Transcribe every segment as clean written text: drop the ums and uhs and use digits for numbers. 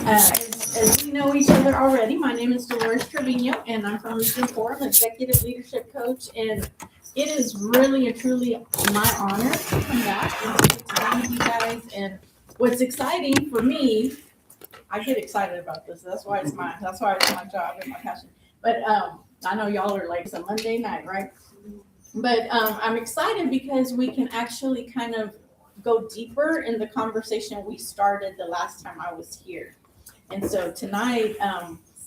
As we know each other already, my name is Trevino, and I'm from Region 4. I'm an executive leadership coach, and it is really and truly my honor to come back and to get to be with you guys. And what's exciting for me, I get excited about this. That's why it's my job and my passion. But I know y'all are like, it's a Monday night, right? But I'm excited because we can actually kind of go deeper in the conversation we started the last time I was here. And so tonight,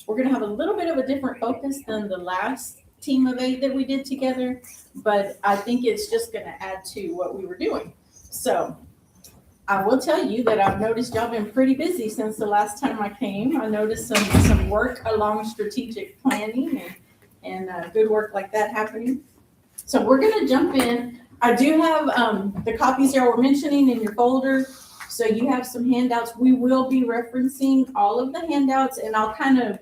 we're going to have a little bit of a different focus than the last team of 8 that we did together, but I think it's just going to add to what we were doing. So I will tell you that I've noticed y'all been pretty busy since the last time I came. I noticed some work along strategic planning and good work like that happening. So we're going to jump in. I do have the copies y'all were mentioning in your folder. So you have some handouts. We will be referencing all of the handouts, and I'll kind of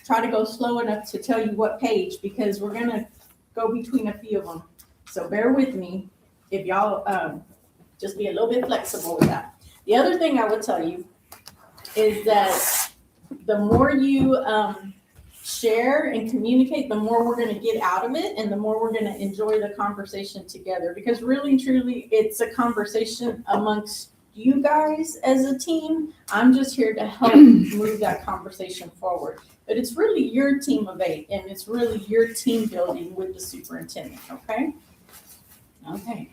try to go slow enough to tell you what page, because we're going to go between a few of them. So bear with me if y'all just be a little bit flexible with that. The other thing I would tell you is that the more you share and communicate, the more we're going to get out of it, and the more we're going to enjoy the conversation together, because really and truly it's a conversation amongst you guys as a team. I'm just here to help move that conversation forward. But it's really your team of 8, and it's really your team building with the superintendent, okay? Okay.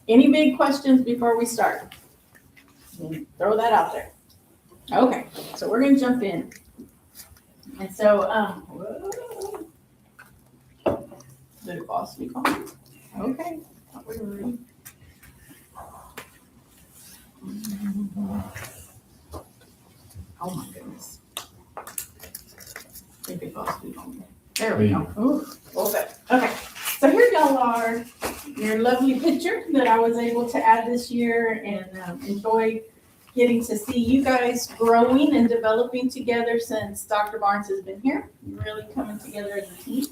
Any big questions before we start? Throw that out there. Okay, so we're going to jump in. And so, did it fall asleep on me? Okay. Oh my goodness. Think it falls asleep on me. There we go. Ooh, okay. So here y'all are, your lovely picture that I was able to add this year, and enjoy getting to see you guys growing and developing together since Dr. Barnes has been here, really coming together as a team.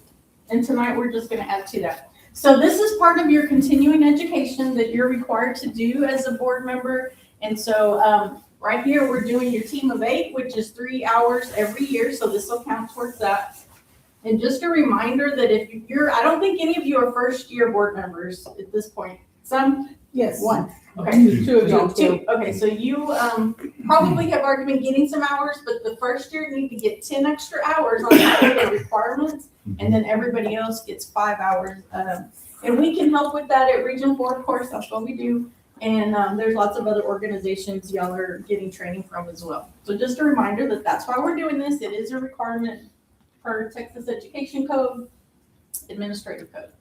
And tonight we're just going to add to that. So this is part of your continuing education that you're required to do as a board member. And so right here we're doing your team of 8, which is 3 hours every year. So this will count towards that. And just a reminder that if you're, I don't think any of you are first year board members at this point. Some? Yes. 1. Okay. 2 of y'all. 2. Okay. So you probably have already been getting some hours, but the first year you need to get 10 extra hours on top of the requirements. And then everybody else gets 5 hours. And we can help with that at Region 4, of course. That's what we do. And there's lots of other organizations y'all are getting training from as well. So just a reminder that that's why we're doing this. It is a requirement for Texas Education Code, Administrative Code.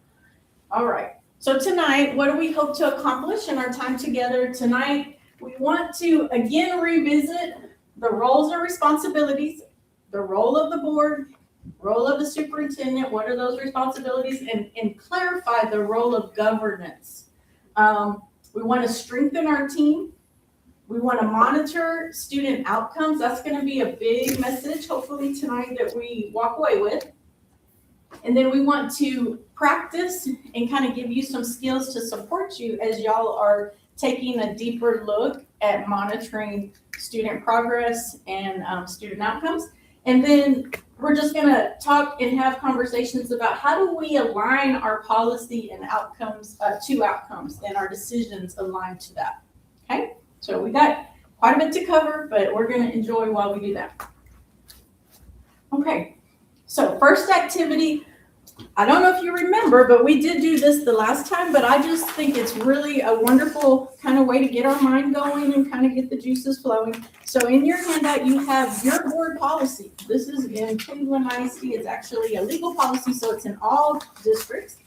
All right. So tonight, what do we hope to accomplish in our time together? Tonight, we want to again revisit the roles and responsibilities, the role of the board, role of the superintendent, what are those responsibilities, and clarify the role of governance. We want to strengthen our team. We want to monitor student outcomes. That's going to be a big message, hopefully tonight, that we walk away with. And then we want to practice and kind of give you some skills to support you as y'all are taking a deeper look at monitoring student progress and student outcomes. And then we're just going to talk and have conversations about how do we align our policy and outcomes to outcomes, and our decisions align to that. Okay, so we got quite a bit to cover, but we're going to enjoy while we do that. Okay, so first activity, I don't know if you remember, but we did do this the last time, but I just think it's really a wonderful kind of way to get our mind going and kind of get the juices flowing. So in your handout, you have your board policy. This is in Cleveland ISD. It's actually a legal policy, so it's in all districts,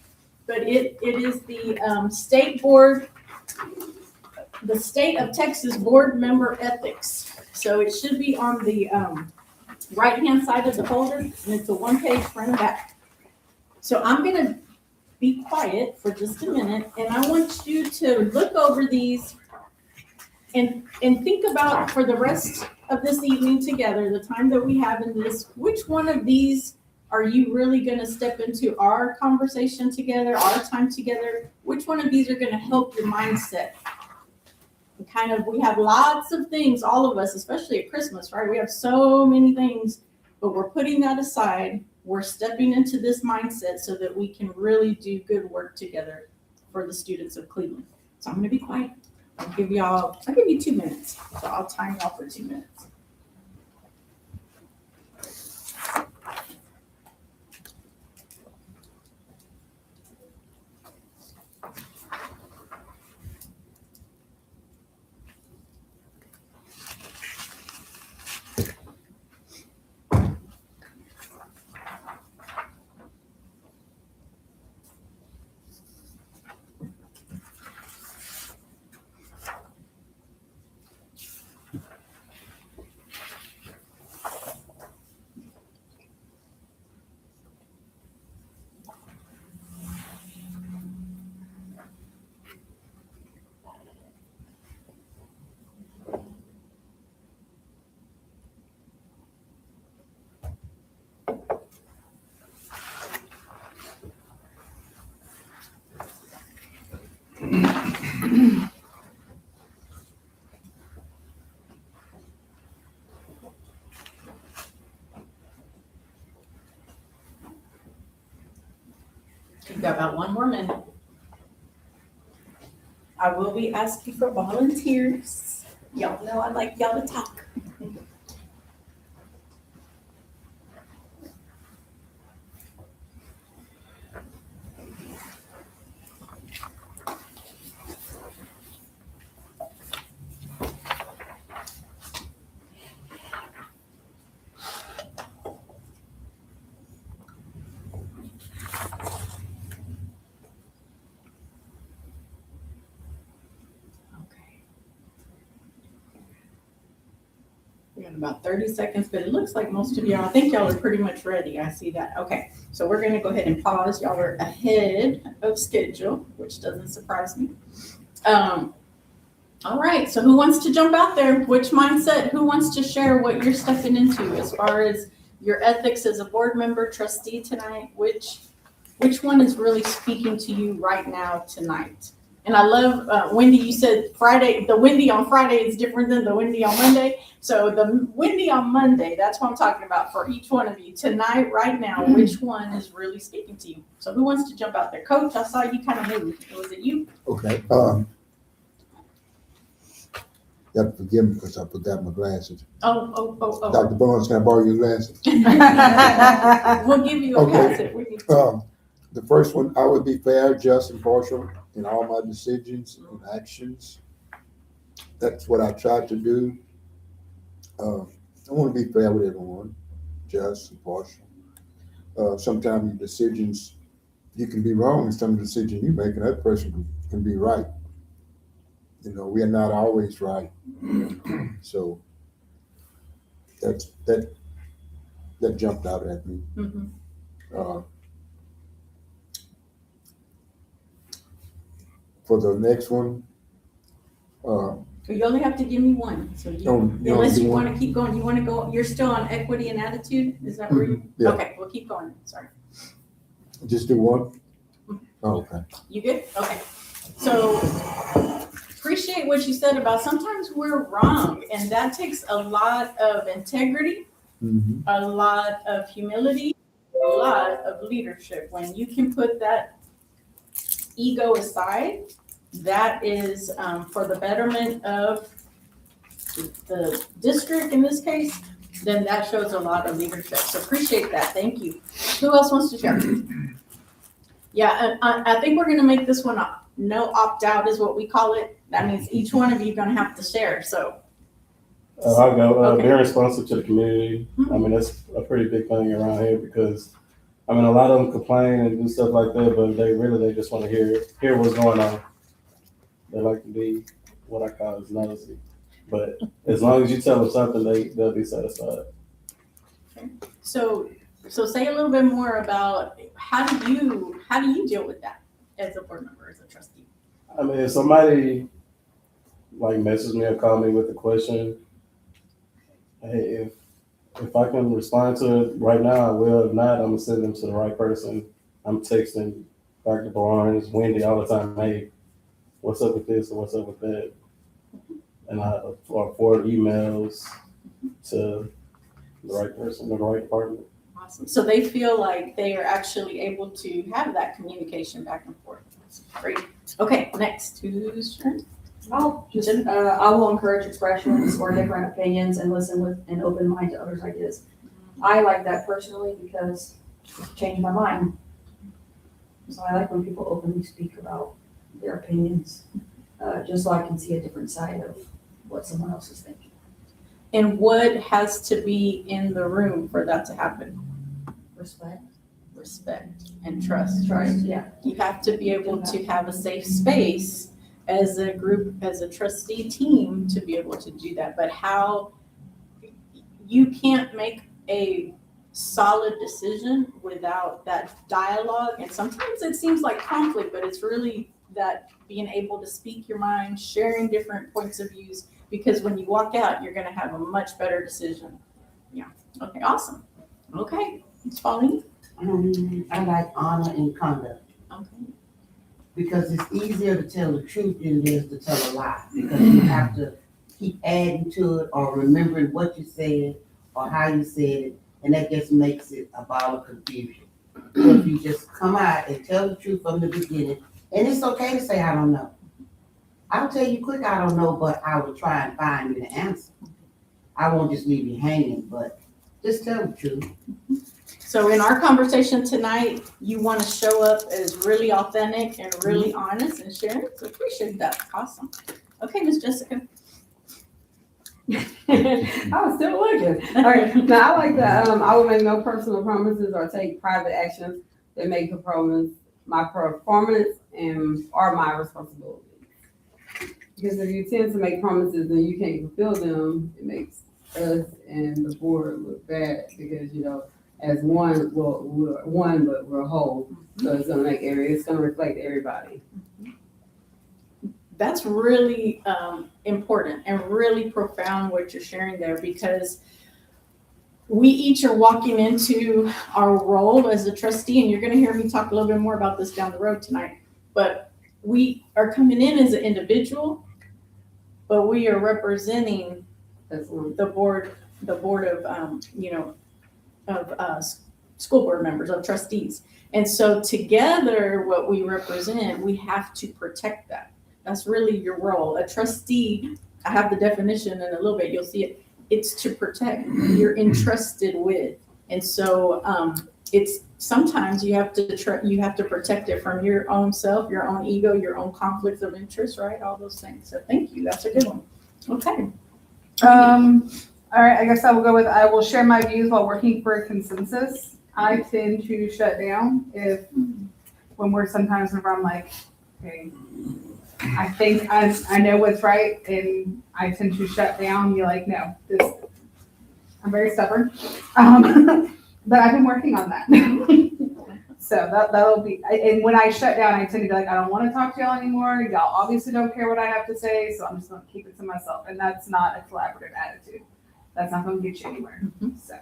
but it is the state board, the state of Texas board member ethics. So it should be on the right-hand side of the folder, and it's a 1-page front and back. So I'm going to be quiet for just a minute, and I want you to look over these and think about, for the rest of this evening together, the time that we have in this, which one of these are you really going to step into our conversation together, our time together? Which one of these are going to help your mindset? we have lots of things, all of us, especially at Christmas, right? We have so many things, but we're putting that aside. We're stepping into this mindset so that we can really do good work together for the students of Cleveland. So I'm going to be quiet. I'll give you 2 minutes. So I'll time y'all for 2 minutes. We've got about 1 more minute. I will be asking for volunteers. Y'all know I like y'all to talk. We have about 30 seconds, but it looks like most of y'all, I think y'all are pretty much ready. I see that. Okay, so we're going to go ahead and pause. Y'all are ahead of schedule, which doesn't surprise me. All right, so who wants to jump out there? Which mindset? Who wants to share what you're stepping into as far as your ethics as a board member, trustee tonight? Which one is really speaking to you right now tonight? And I love, Wendy, you said Friday, the Wendy on Friday is different than the Wendy on Monday. So the Wendy on Monday, that's what I'm talking about for each one of you. Tonight, right now, which one is really speaking to you? So who wants to jump out there? Coach, I saw you kind of move. Was it you? Okay. You have to forgive me because I forgot my glasses. Oh. Dr. Barnes, can I borrow your glasses? We'll give you a pass if we need to. The first one, I would be fair, just, and partial in all my decisions and actions. That's what I try to do. I want to be fair with everyone, just and partial. Sometimes your decisions, you can be wrong in some decisions you make, and that person can be right. You know, we are not always right. So that jumped out at me. Mm-hmm. For the next one, you only have to give me one. So unless you want to keep going, you want to go. You're still on equity and attitude. Is that where you? Yeah. Okay, we'll keep going. Sorry. Just do one. Oh, okay. You good? Okay. So appreciate what you said about sometimes we're wrong, and that takes a lot of integrity, a lot of humility, a lot of leadership. When you can put that ego aside, that is for the betterment of the district in this case, then that shows a lot of leadership. So appreciate that. Thank you. Who else wants to share? Yeah, I think we're going to make this one no opt-out is what we call it. That means each one of you are going to have to share. So I'll go. Okay. Being responsive to the community. I mean, that's a pretty big thing around here because, I mean, a lot of them complain and do stuff like that, but they just want to hear what's going on. They like to be what I call is nosy. But as long as you tell them something, they'll be satisfied. Okay. So say a little bit more about how do you deal with that as a board member, as a trustee? I mean, if somebody like messages me or call me with a question, hey, if I can respond to it right now, I will. If not, I'm gonna send them to the right person. I'm texting Dr. Barnes, Wendy all the time. Hey, what's up with this or what's up with that? and I forward emails to the right person, the right department. Awesome. So they feel like they are actually able to have that communication back and forth. That's great. Okay, next, who's turn? I will encourage expressions or different opinions and listen with an open mind to others' ideas. I like that personally because it changed my mind. So I like when people openly speak about their opinions, just so I can see a different side of what someone else is thinking. And what has to be in the room for that to happen? Respect and trust, right? Yeah. You have to be able to have a safe space as a group, as a trustee team to be able to do that. But how, you can't make a solid decision without that dialogue. And sometimes it seems like conflict, but it's really that being able to speak your mind, sharing different points of views, because when you walk out, you're gonna have a much better decision. Yeah, okay, awesome. Okay, it's Pauline. I like honor and conduct Okay. because it's easier to tell the truth than it is to tell a lie. Because you have to keep adding to it or remembering what you said or how you said it, and that just makes it a ball of confusion. So if you just come out and tell the truth from the beginning, and it's okay to say I don't know. I'll tell you quick I don't know, but I will try and find you the answer. I won't just leave you hanging, but just tell the truth. So in our conversation tonight, you want to show up as really authentic and really honest and sharing. So appreciate that. Awesome. Okay, Miss Jessica. I was still looking. All right. Now I like that. I will make no personal promises or take private actions that make my performance and are my responsibility. Because if you tend to make promises and you can't fulfill them, it makes us and the board look bad because as one, we're one, but we're whole. So it's gonna reflect everybody. That's really important and really profound what you're sharing there, because we each are walking into our role as a trustee, and you're going to hear me talk a little bit more about this down the road tonight, but we are coming in as an individual, but we are representing the board of school board members, of trustees. And so together, what we represent, we have to protect that. That's really your role. A trustee, I have the definition in a little bit, you'll see it. It's to protect. You're entrusted with. And so it's sometimes you have to protect it from your own self, your own ego, your own conflicts of interest, right? All those things. So thank you. That's a good one. Okay. All right, I guess I will share my views while working for a consensus. I tend to shut down when I'm like, okay, I think I know what's right, and I tend to shut down. You're like, no, I'm very stubborn, but I've been working on that. So that'll be, and when I shut down, I tend to be like, I don't want to talk to y'all anymore. Y'all obviously don't care what I have to say, so I'm just going to keep it to myself, and that's not a collaborative attitude. That's not going to get you anywhere. So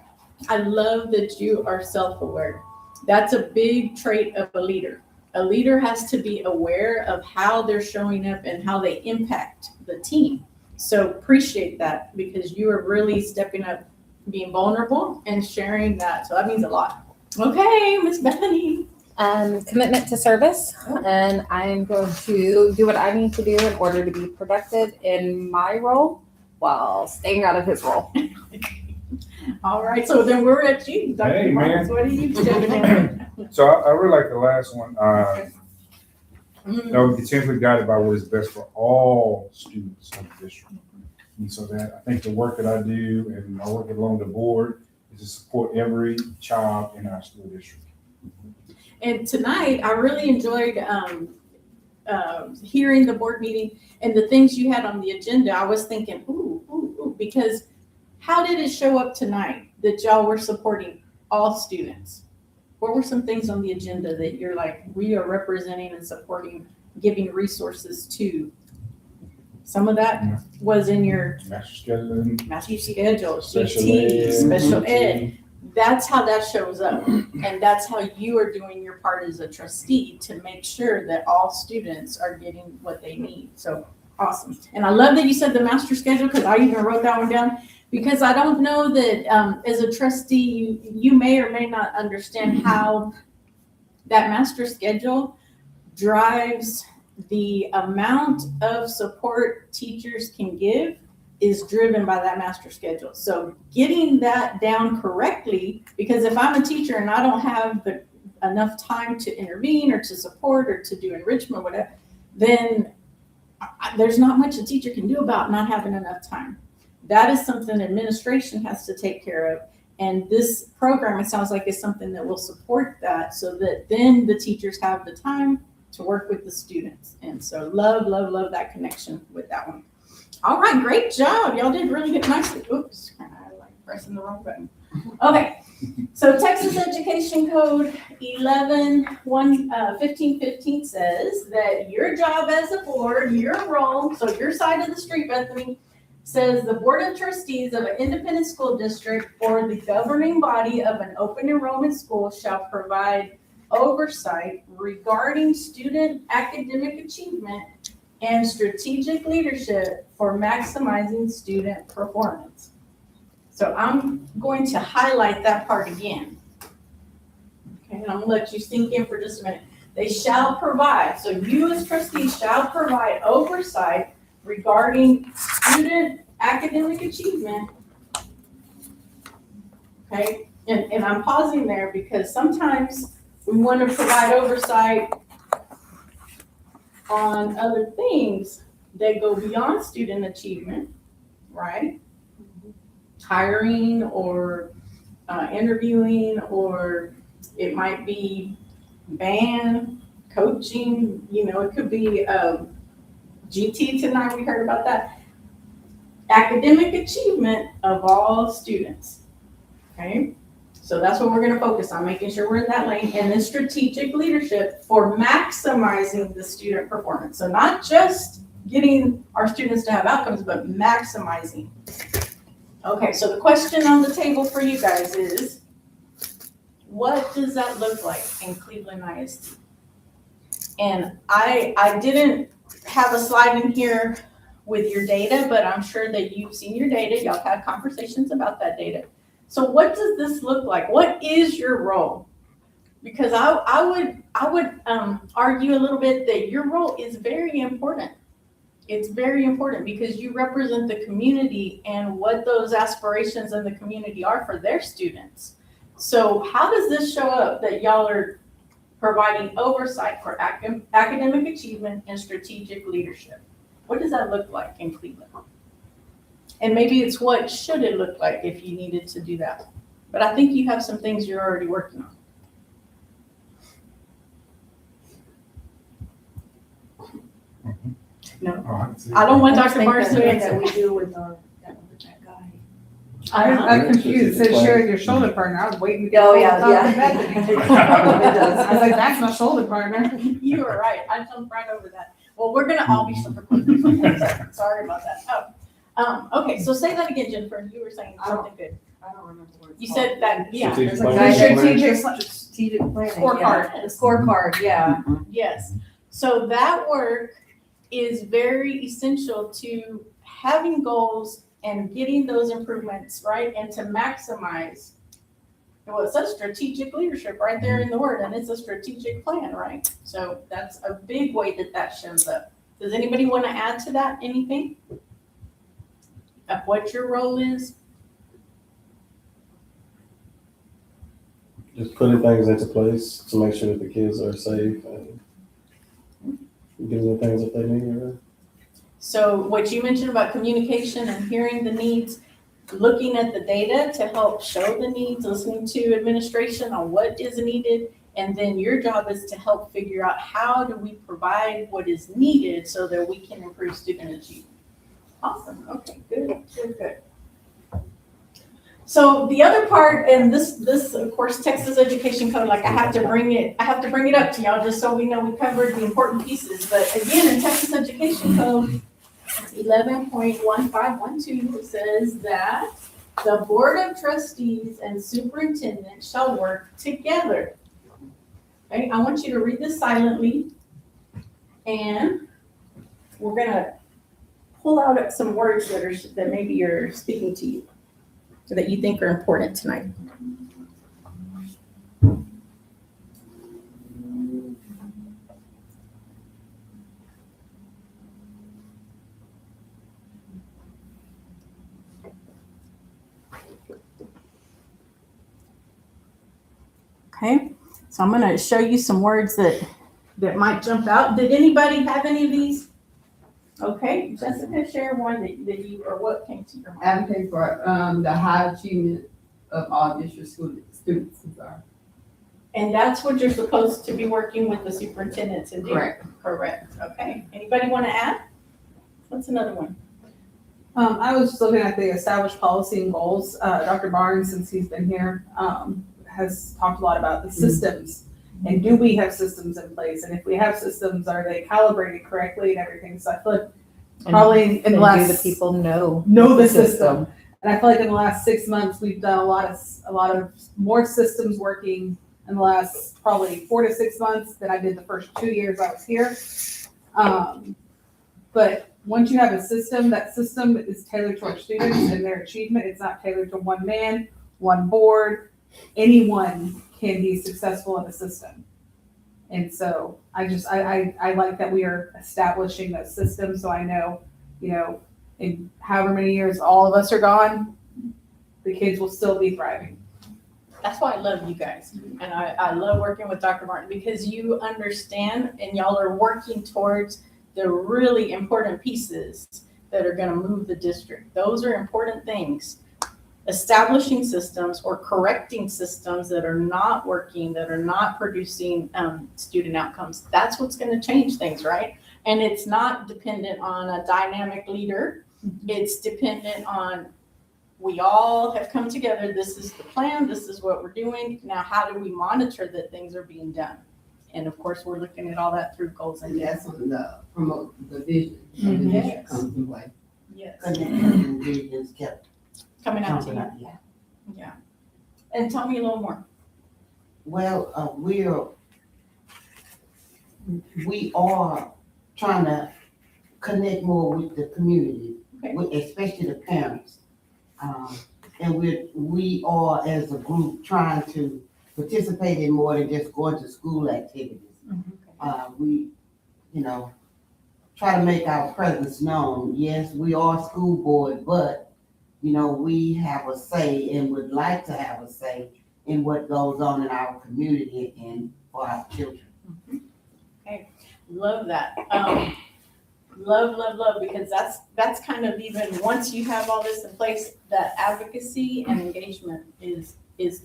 I love that you are self-aware. That's a big trait of a leader. A leader has to be aware of how they're showing up and how they impact the team. So appreciate that, because you are really stepping up, being vulnerable and sharing that. So that means a lot. Okay, Miss Bethany. Commitment to service, and I'm going to do what I need to do in order to be productive in my role while staying out of his role. All right, so then we're at you, Dr. Hey, Marcus. man. What are you doing? So I really like the last one. That was intentionally guided by what is best for all students of the district. And so that I think the work that I do and I work along the board is to support every child in our school district. And tonight, I really enjoyed hearing the board meeting and the things you had on the agenda. I was thinking, ooh, because how did it show up tonight that y'all were supporting all students? What were some things on the agenda that you're like, we are representing and supporting, giving resources to? Some of that was in your Master scheduling, master schedule, Special CT, ed. special ed. That's how that shows up. And that's how you are doing your part as a trustee to make sure that all students are getting what they need. So Awesome. And I love that you said the master schedule, because I even wrote that one down, because I don't know that, as a trustee, you may or may not understand how that master schedule drives the amount of support teachers can give is driven by that master schedule. So getting that down correctly, because if I'm a teacher and I don't have enough time to intervene or to support or to do enrichment, whatever, then there's not much a teacher can do about not having enough time. That is something administration has to take care of. And this program, it sounds like, is something that will support that, so that then the teachers have the time to work with the students. And so love that connection with that one. All right, great job. Y'all did really good nicely. Oops, I like pressing the wrong button. Okay, so Texas Education Code 1515 says that your job as a board, your role, so your side of the street, Bethany, says the Board of Trustees of an independent school district or the governing body of an open enrollment school shall provide oversight regarding student academic achievement and strategic leadership for maximizing student performance. So I'm going to highlight that part again. Okay, and I'm gonna let you sink in for just a minute. They shall provide, so you as trustees shall provide oversight regarding student academic achievement. Okay, and I'm pausing there because sometimes we want to provide oversight on other things that go beyond student achievement, right? Hiring or interviewing, or it might be band, coaching, it could be GT tonight, we heard about that. Academic achievement of all students, okay? So that's what we're gonna focus on, making sure we're in that lane, and then strategic leadership for maximizing the student performance. So not just getting our students to have outcomes, but maximizing. Okay, so the question on the table for you guys is, what does that look like in Cleveland ISD? And I didn't have a slide in here with your data, but I'm sure that you've seen your data. Y'all had conversations about that data. So what does this look like? What is your role? Because I would argue a little bit that your role is very important. It's very important because you represent the community and what those aspirations in the community are for their students. So how does this show up that y'all are providing oversight for academic achievement and strategic leadership? What does that look like in Cleveland? And maybe it's what should it look like if you needed to do that. But I think you have some things you're already working on. No, I don't want Dr. Barnes to answer. That we do with that guy. I'm confused. It says share your shoulder partner. I was waiting to get. Oh, yeah. I was like, that's my shoulder partner. You were right. I jumped right over that. Well, we're gonna all be super quick. Sorry about that. Okay, so say that again, Jennifer. You were saying something good. I don't remember what it's You called. said that, yeah. Strategic there's a planning. Strategic planning. Scorecard. Yeah. The scorecard, yeah. Yes. So that work is very essential to having goals and getting those improvements, right? And to maximize. Well, it's a strategic leadership right there in the word, and it's a strategic plan, right? So that's a big way that shows up. Does anybody want to add to that anything? Of what your role is? Just putting things into place to make sure that the kids are safe and giving them things that they need. Right? So what you mentioned about communication and hearing the needs, looking at the data to help show the needs, listening to administration on what is needed, and then your job is to help figure out how do we provide what is needed so that we can improve student achievement. Awesome. Okay, good. So the other part, and this of course Texas Education Code, like I have to bring it up to y'all just so we know we covered the important pieces. But again, in Texas Education Code 11.1512 says that the Board of Trustees and Superintendent shall work together. Okay, I want you to read this silently, and we're gonna pull out some words that maybe you're speaking to you, or that you think are important tonight. Okay, so I'm gonna show you some words that might jump out. Did anybody have any of these? Okay, Jessica, share one that you, or what came to your mind. Advocate for, the high achievement of all district students, I'm sorry. And that's what you're supposed to be working with the superintendent to do? Correct, okay. Anybody want to add? What's another one? I was just looking at the established policy and goals. Dr. Barnes, since he's been here, has talked a lot about the systems. And do we have systems in place? And if we have systems, are they calibrated correctly and everything? So I feel like probably in the last. Do the people know the system. And I feel like in the last 6 months, we've done a lot of more systems working in the last probably 4 to 6 months than I did the first 2 years I was here. But once you have a system, that system is tailored to our students and their achievement. It's not tailored to one man, one board. Anyone can be successful in a system. And so I like that we are establishing that system. So I know, in however many years all of us are gone, the kids will still be thriving. That's why I love you guys. And I love working with Dr. Martin, because you understand and y'all are working towards the really important pieces that are going to move the district. Those are important things. Establishing systems or correcting systems that are not working, that are not producing student outcomes. That's what's going to change things, right? And it's not dependent on a dynamic leader. It's dependent on, we all have come together. This is the plan. This is what we're doing. Now, how do we monitor that things are being done? And of course, we're looking at all that through goals and And that's when the promote the vision of the Mhm. district comes into play. yes, Connections and visions kept coming out to coming you. out, yeah. Yeah. And tell me a little more. Well, we are trying to connect more with the community, Okay. especially the parents. And we are as a group trying to participate in more than just going to school activities. We, try to make our presence known. Yes, we are school board, but, we have a say and would like to have a say in what goes on in our community and for our children. Okay, love that. Love, because that's kind of, even once you have all this in place, that advocacy and engagement is it's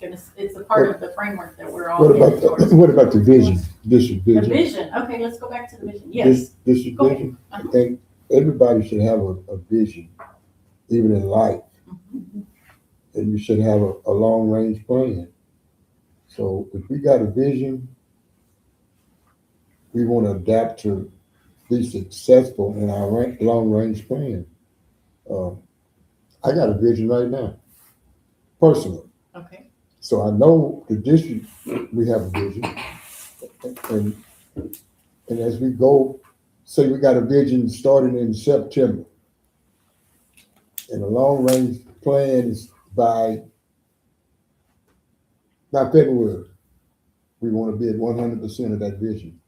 a part of the framework that we're all headed towards. What about the vision, district The vision? vision, okay, let's go back to the vision, yes. District Go ahead. vision, Uh-huh. and everybody should have a vision, even in life. And you should have a long-range plan. So if we got a vision, we want to adapt to be successful in our long-range plan. I got a vision right now, personally. Okay, So I know the district, we have a vision. And as we go, say we got a vision starting in September. And the long-range plan is by February. We want to be at 100% of that vision.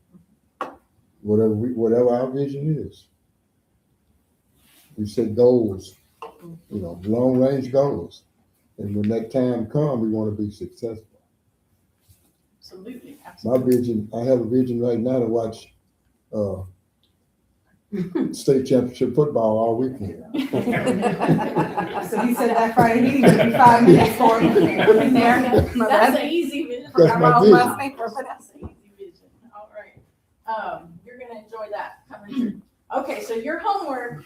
Whatever our vision is. We set goals, long-range goals. And when that time comes, we want to be successful. absolutely. My vision, I have a vision right now to watch state championship football all weekend. So he said that Friday meeting would be 5 minutes for him. In there. That's an easy vision. That's my vision. That's an easy vision. All right. You're gonna enjoy that coming through. Okay, so your homework,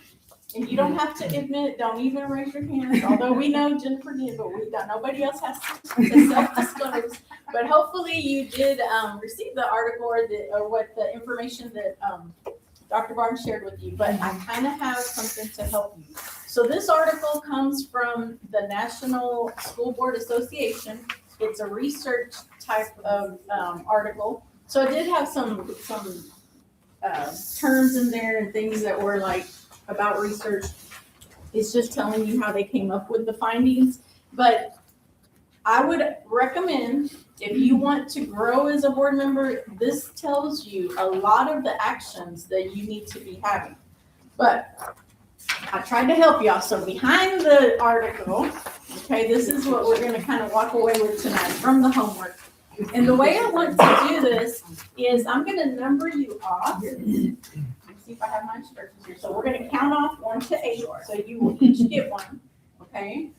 and you don't have to admit it, don't even raise your hand, although we know Jennifer did, but nobody else has to self-disclose. But hopefully you did receive the article or what the information that Dr. Barnes shared with you, but I kind of have something to help you. So this article comes from the National School Board Association. It's a research type of article. So it did have some terms in there and things that were like about research. It's just telling you how they came up with the findings. But I would recommend, if you want to grow as a board member, this tells you a lot of the actions that you need to be having. But I tried to help y'all. So behind the article, okay, this is what we're gonna kind of walk away with tonight from the homework. And the way I want to do this is I'm gonna number you off. Let me see if I have my instructions here. So we're gonna count off 1 to 8, so you will each get one, okay?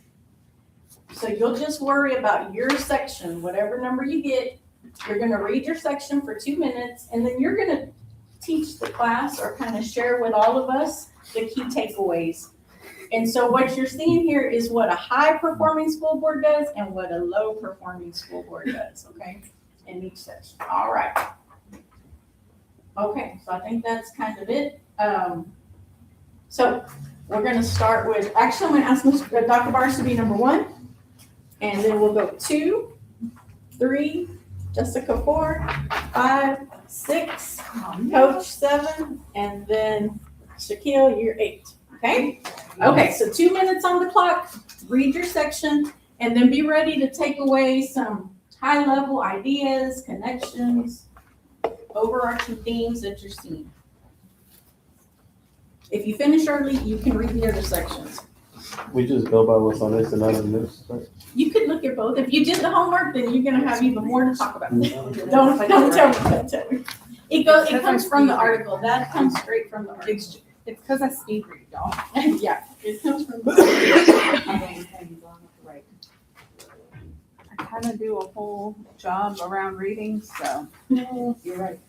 So you'll just worry about your section, whatever number you get. You're gonna read your section for 2 minutes, and then you're gonna teach the class or kind of share with all of us the key takeaways. And so what you're seeing here is what a high-performing school board does and what a low-performing school board does, okay, in each section. All right. Okay, so I think that's kind of it. So we're gonna start with, actually, I'm gonna ask Dr. Barnes to be number 1, and then we'll go 2, 3, Jessica 4, 5, 6, Coach 7, and then Shaquille, you're 8, okay? Okay, so 2 minutes on the clock, read your section, and then be ready to take away some high-level ideas, connections, overarching themes that you're seeing. If you finish early, you can read the other sections. We just go by what's on this and not on this, right? You could look at both. If you did the homework, then you're gonna have even more to talk about. Don't tell me. It comes from the article. That comes straight from the article. It's because I speed read, y'all. Yeah, it comes from the I kind of do a whole job around reading, so. You're right.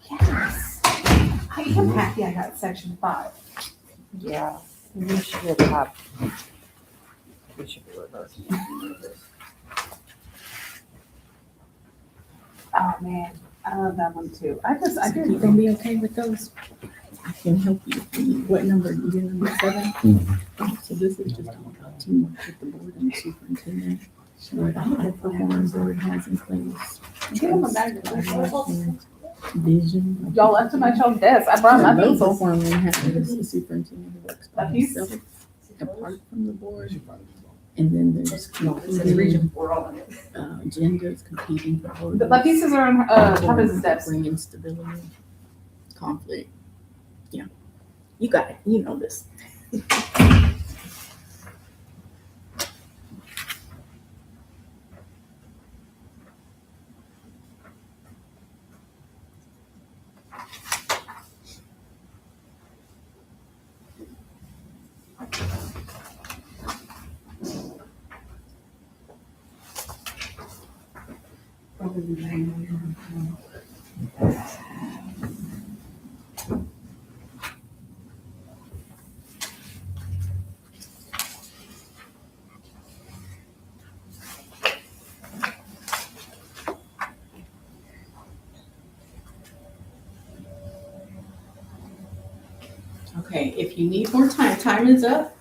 Yes. I am happy I got section 5. Yeah, we should have. We should be reversed. Oh, man, I love that one too. I did. You gonna be okay with those? I can help you. What number? You're number 7? Oh, so this is just all about teamwork with the board and the superintendent. What high performance board has in place. Give them a magnet. Vision. Y'all left them at y'all's desk. I brought my Low pencil. performing has the superintendent who works by That piece? himself, apart from the board. And then there's competing, genders competing for. The pieces are on top of his desk. Bringing stability, conflict. Yeah, you got it. You know this. Okay, if you need more time, time is up.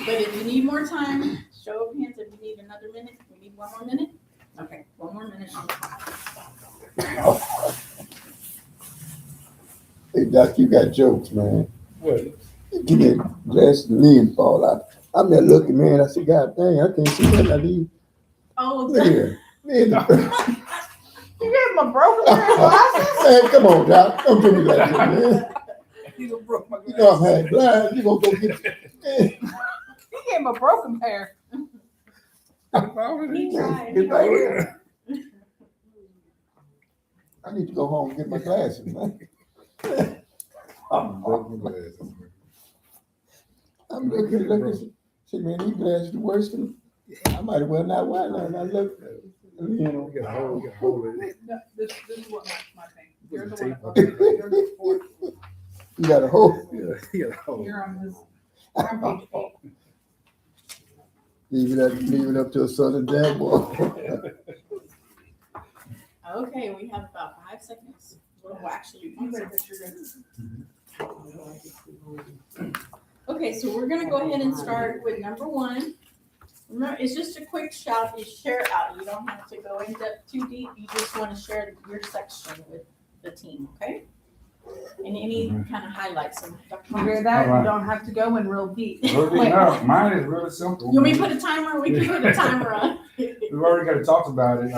But if you need more time, show of hands if you need another minute. We need 1 more minute? Okay, 1 more minute on the clock. Hey, Doc, you got jokes, man. What? Give me a glass of lean fall out. I'm there looking, man. I said, God dang, I can't see that. I leave. Oh, Look here. Man, You gave him a broken pair of glasses? man, come on, Doc. Don't give me that, man. You done broke my You know I'm half blind. You gonna go get it. He gave him a broken pair. he tried. Get back here. I need to go home and get my glasses, man. I'm broke my glasses. I'm looking. See, man, these glasses are worse than. I might as well not wear them. I look. You know. You gotta hold it. This is what my thing. You're the Tape one. on it. You're the fourth. You got a hole. You gotta hold it. You're on his. You're on page 8. Leave it up to a southern jaguar. Okay, we have about 5 seconds. Well, actually, 1 second. Okay, so we're gonna go ahead and start with number 1. Remember, it's just a quick shout, you share out. You don't have to go in depth too deep. You just want to share your section with the team, okay? And any kind of highlights. And Dr. You hear Myers. that? You Alright. don't have to go in real deep. No, mine is really simple. You want me to put a timer? We can put a timer on. We've already got to talk about it.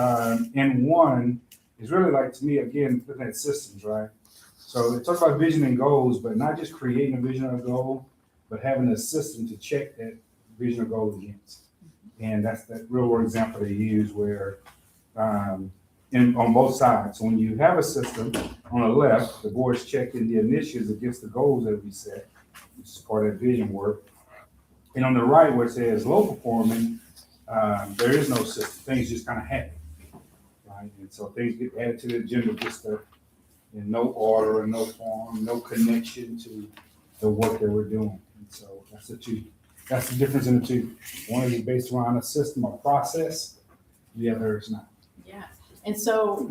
And one is really like, to me, again, looking at systems, right? So it talks about vision and goals, but not just creating a vision or goal, but having a system to check that vision or goal against. And that's that real world example they use where on both sides. So when you have a system on the left, the board's checking the initiatives against the goals that we set, which is part of that vision work. And on the right, where it says low performing, there is no system. Things just kind of happen, right? And so things get added to the agenda just in no order and no form, no connection to the work that we're doing. And so that's the two. That's the difference in the two. One is based around a system or process. The other is not. Yeah, and so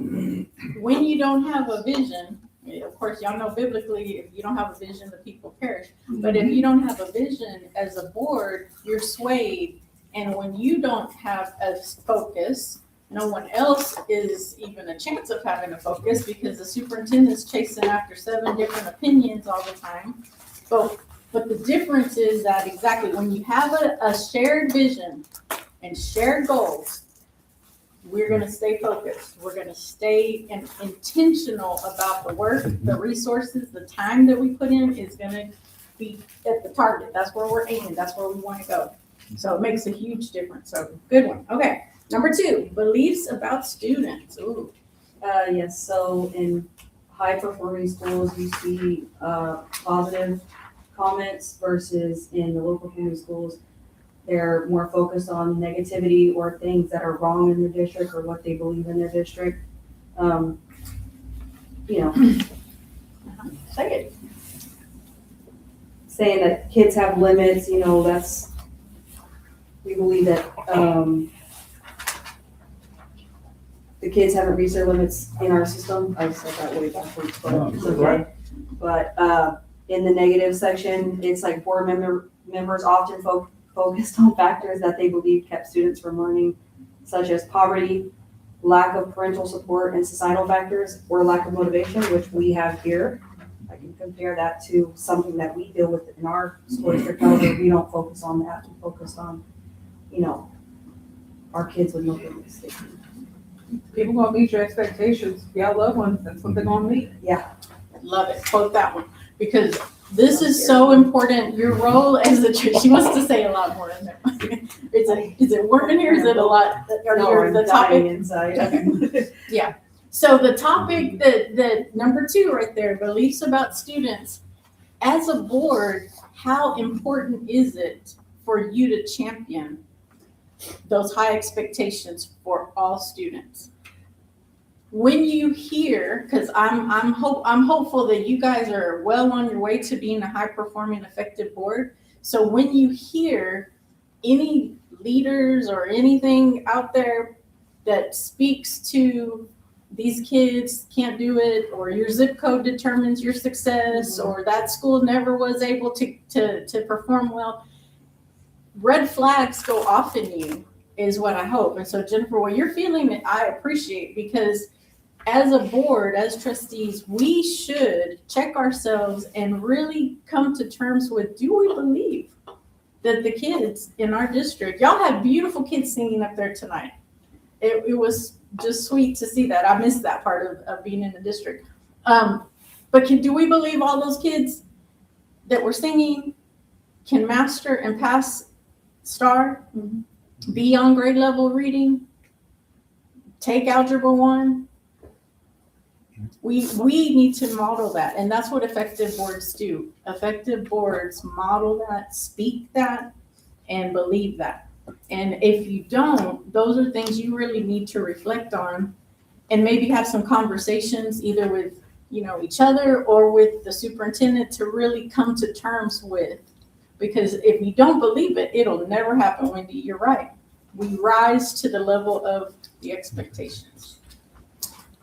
when you don't have a vision, of course, y'all know biblically, if you don't have a vision, the people perish. But if you don't have a vision as a board, you're swayed. And when you don't have a focus, no one else is even a chance of having a focus because the superintendent's chasing after 7 different opinions all the time. But the difference is that exactly when you have a shared vision and shared goals, we're going to stay focused. We're going to stay intentional about the work, the resources, the time that we put in is going to be at the target. That's where we're aiming. That's where we want to go. So it makes a huge difference. So good one. Okay. Number 2, beliefs about students. Ooh. Yes, so in high performing schools, you see positive comments versus in the low performing schools, they're more focused on negativity or things that are wrong in their district or what they believe in their district. You know, Say it. saying that kids have limits, you know, we believe that the kids haven't reached their limits in our system. I said that way backwards, but it's okay. But in the negative section, it's like board members often focused on factors that they believe kept students from learning, such as poverty, lack of parental support, and societal factors, or lack of motivation, which we have here. I can compare that to something that we deal with in our school district. However, we don't focus on that. We focus on, you know, our kids with no limits. People gonna meet your expectations. If y'all love one, that's what they're gonna meet. Love it. Quote that one. Because this is so important. Your role as a she wants to say a lot more in there. Is it working here? Is it a lot? The topic inside. Okay. Yeah. So the topic that number 2 right there, beliefs about students. As a board, how important is it for you to champion those high expectations for all students? When you hear, because I'm hopeful that you guys are well on your way to being a high performing, effective board. So when you hear any leaders or anything out there that speaks to these kids can't do it, or your zip code determines your success, or that school never was able to perform well, red flags go off in you is what I hope. And so Jennifer, what you're feeling, I appreciate, because as a board, as trustees, we should check ourselves and really come to terms with, do we believe that the kids in our district, y'all have beautiful kids singing up there tonight. It was just sweet to see that. I missed that part of being in the district. But do we believe all those kids that were singing can master and pass STAR, be on grade level reading, take Algebra 1? We need to model that, and that's what effective boards do. Effective boards model that, speak that, and believe that. And if you don't, those are things you really need to reflect on and maybe have some conversations either with, each other or with the superintendent to really come to terms with. Because if you don't believe it, it'll never happen, Wendy. You're right. We rise to the level of the expectations.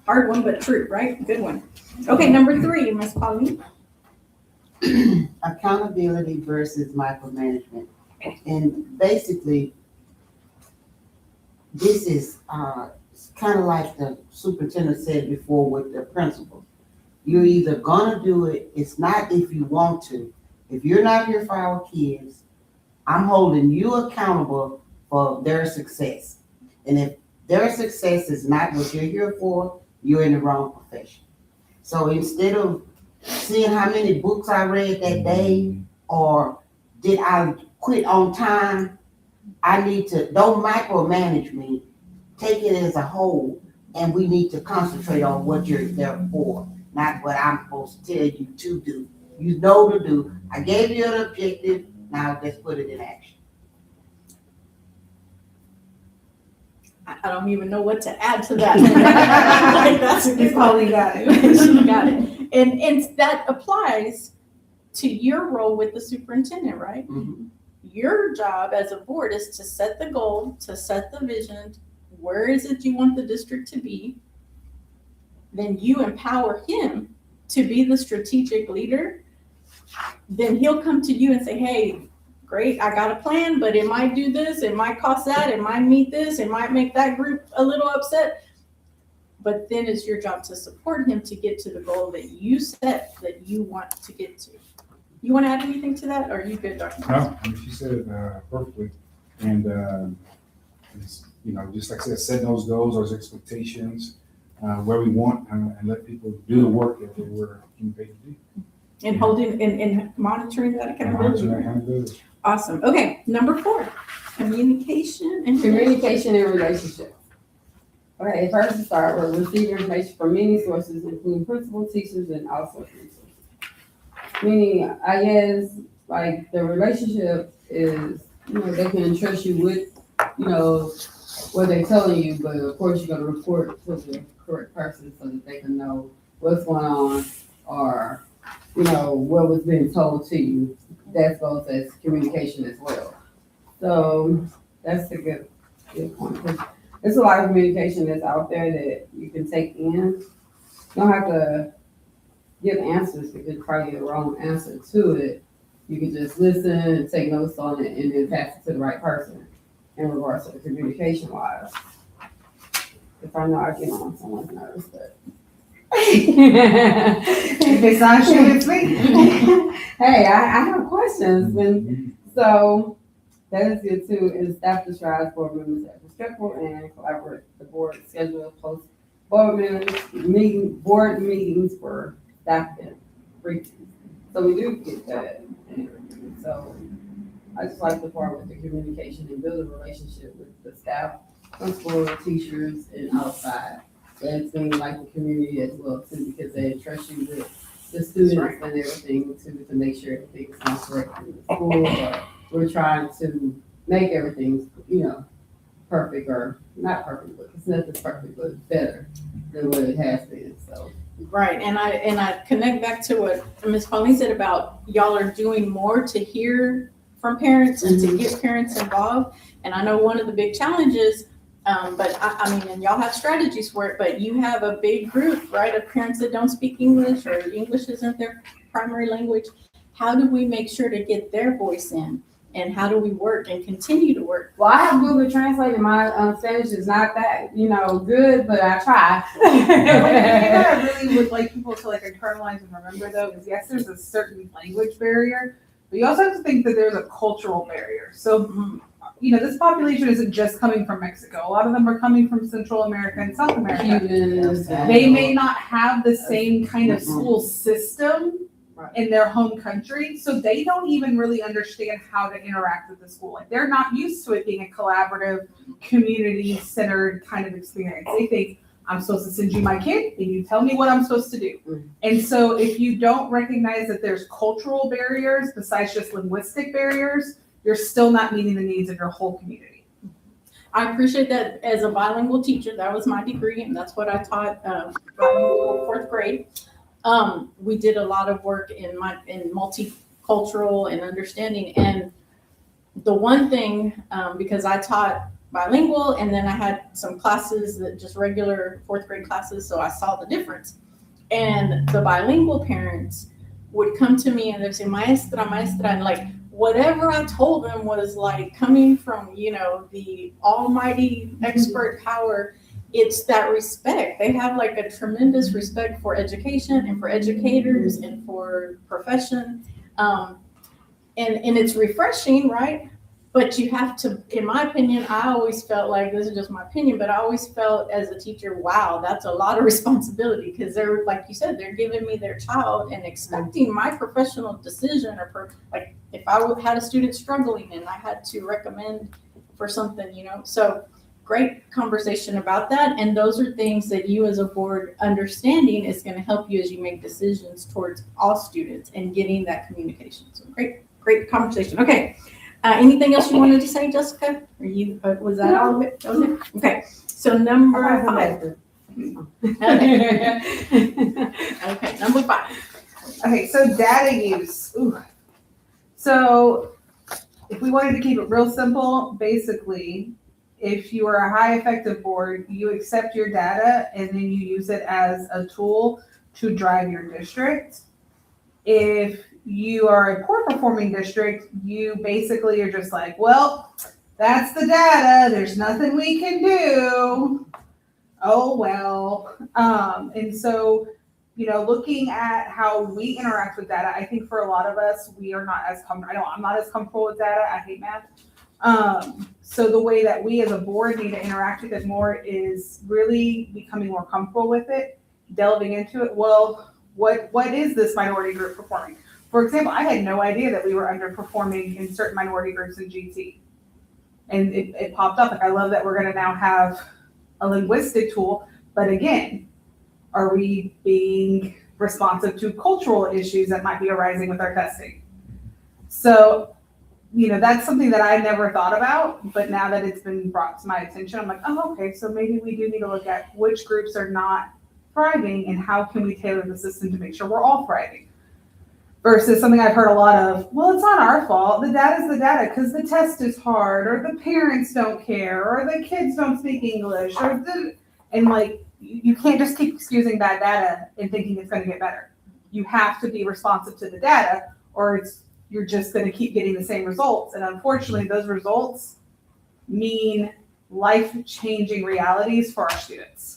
Hard one, but true, right? Good one. Okay, number 3, Miss Pauline. Accountability versus micromanagement. And basically, this is kind of like the superintendent said before with the principal. You're either gonna do it, it's not if you want to. If you're not here for our kids, I'm holding you accountable for their success. And if their success is not what you're here for, you're in the wrong profession. So instead of seeing how many books I read that day, or did I quit on time, I need to, don't micromanage me. Take it as a whole, and we need to concentrate on what you're there for, not what I'm supposed to tell you to do. You know to do. I gave you an objective, now let's put it in action. I don't even know what to add to that. Like, that's a Miss good one. Pauline got it. She got it. And that applies to your role with the superintendent, right? Mhm. Your job as a board is to set the goal, to set the vision. Where is it you want the district to be? Then you empower him to be the strategic leader. Then he'll come to you and say, hey, great, I got a plan, but it might do this, it might cost that, it might meet this, it might make that group a little upset. But then it's your job to support him to get to the goal that you set, that you want to get to. You want to add anything to that, or are you good, Dr. No, she said it perfectly. And, it's, just like I said, setting those goals, those expectations, where we want, and let people do the work that they were being paid to do. And holding and monitoring that accountability. Accountability. Awesome. Okay, number 4, communication and Communication and relationships. Okay, first to start, we're receiving information from many sources, including principal, teachers, and outsourced resources. Meaning, I guess, like, the relationship is, they can entrust you with, what they're telling you, but of course you're gonna report to the correct person so that they can know what's going on, or, what was being told to you. That goes as communication as well. So that's a good point. 'Cause there's a lot of communication that's out there that you can take in. You don't have to give answers because you probably get the wrong answer to it. You can just listen and take notes on it and then pass it to the right person in regards to the communication wise. If I know I get on someone's nerves, but. If it's not you, it's me. Hey, I have questions, and so that is good too. And staff to strive for members that are respectful and collaborate. The board schedule post board meetings for staff and briefings. So we do get that and everything. So I just like the part with the communication and build a relationship with the staff, principal, teachers, and outside. That's being like the community as well too, because they trust you with the students and everything to make sure everything's going correct in the school. Or we're trying to make everything, perfect, or not perfect, but it's nothing perfect, but better than what it has been. So. Right, and I connect back to what Ms. Pauline said about y'all are doing more to hear from parents and to get parents involved. And I know one of the big challenges, but I mean, and y'all have strategies for it, but you have a big group, right, of parents that don't speak English or English isn't their primary language. How do we make sure to get their voice in? And how do we work and continue to work? Well, I have Google Translate, and my Spanish is not that, good, but I try. I really would like people to internalize and remember though, is yes, there's a certain language barrier, but you also have to think that there's a cultural barrier. So, this population isn't just coming from Mexico. A lot of them are coming from Central America and South America. Cubans. They may not have the same kind of school system in their home country, so they don't even really understand how to interact with the school. Like, they're not used to it being a collaborative, community-centered kind of experience. They think, I'm supposed to send you my kid, and you tell me what I'm supposed to do. And so if you don't recognize that there's cultural barriers besides just linguistic barriers, you're still not meeting the needs of your whole community. I appreciate that. As a bilingual teacher, that was my degree, and that's what I taught bilingual 4th grade. We did a lot of work in multicultural and understanding. And the one thing, because I taught bilingual, and then I had some classes that just regular fourth grade classes, so I saw the difference. And the bilingual parents would come to me and they'd say, maestra, maestra, and like whatever I told them was like coming from, you know, the almighty expert power. It's that respect. They have like a tremendous respect for education and for educators and for profession. And it's refreshing, right? But you have to, in my opinion, I always felt like, this is just my opinion, but I always felt as a teacher, wow, that's a lot of responsibility, because they're, like you said, they're giving me their child and expecting my professional decision, or like if I had a student struggling and I had to recommend for something, you know. So great conversation about that. And those are things that you as a board understanding is going to help you as you make decisions towards all students and getting that communication. So great conversation. Okay. Anything else you wanted to say, Jessica? Or you, was that all of it? That was it? Okay. So number 5. Okay, number 5. Okay, so data use. Ooh. So if we wanted to keep it real simple, basically, if you are a high effective board, you accept your data and then you use it as a tool to drive your district. If you are a poor performing district, you basically are just like, well, that's the data. There's nothing we can do. Oh, well. And so, you know, looking at how we interact with data, I think for a lot of us, we are not as comfortable. I'm not as comfortable with data. I hate math. So the way that we as a board need to interact with it more is really becoming more comfortable with it, delving into it. Well, what is this minority group performing? For example, I had no idea that we were underperforming in certain minority groups in GT. And it popped up. Like, I love that we're going to now have a linguistic tool. But again, are we being responsive to cultural issues that might be arising with our testing? So, you know, that's something that I never thought about. But now that it's been brought to my attention, I'm like, oh, okay, so maybe we do need to look at which groups are not thriving and how can we tailor the system to make sure we're all thriving. Versus something I've heard a lot of, well, it's not our fault. The data's the data because the test is hard, or the parents don't care, or the kids don't speak English, and like, you can't just keep excusing bad data and thinking it's going to get better. You have to be responsive to the data, or you're just going to keep getting the same results. And unfortunately, those results mean life-changing realities for our students.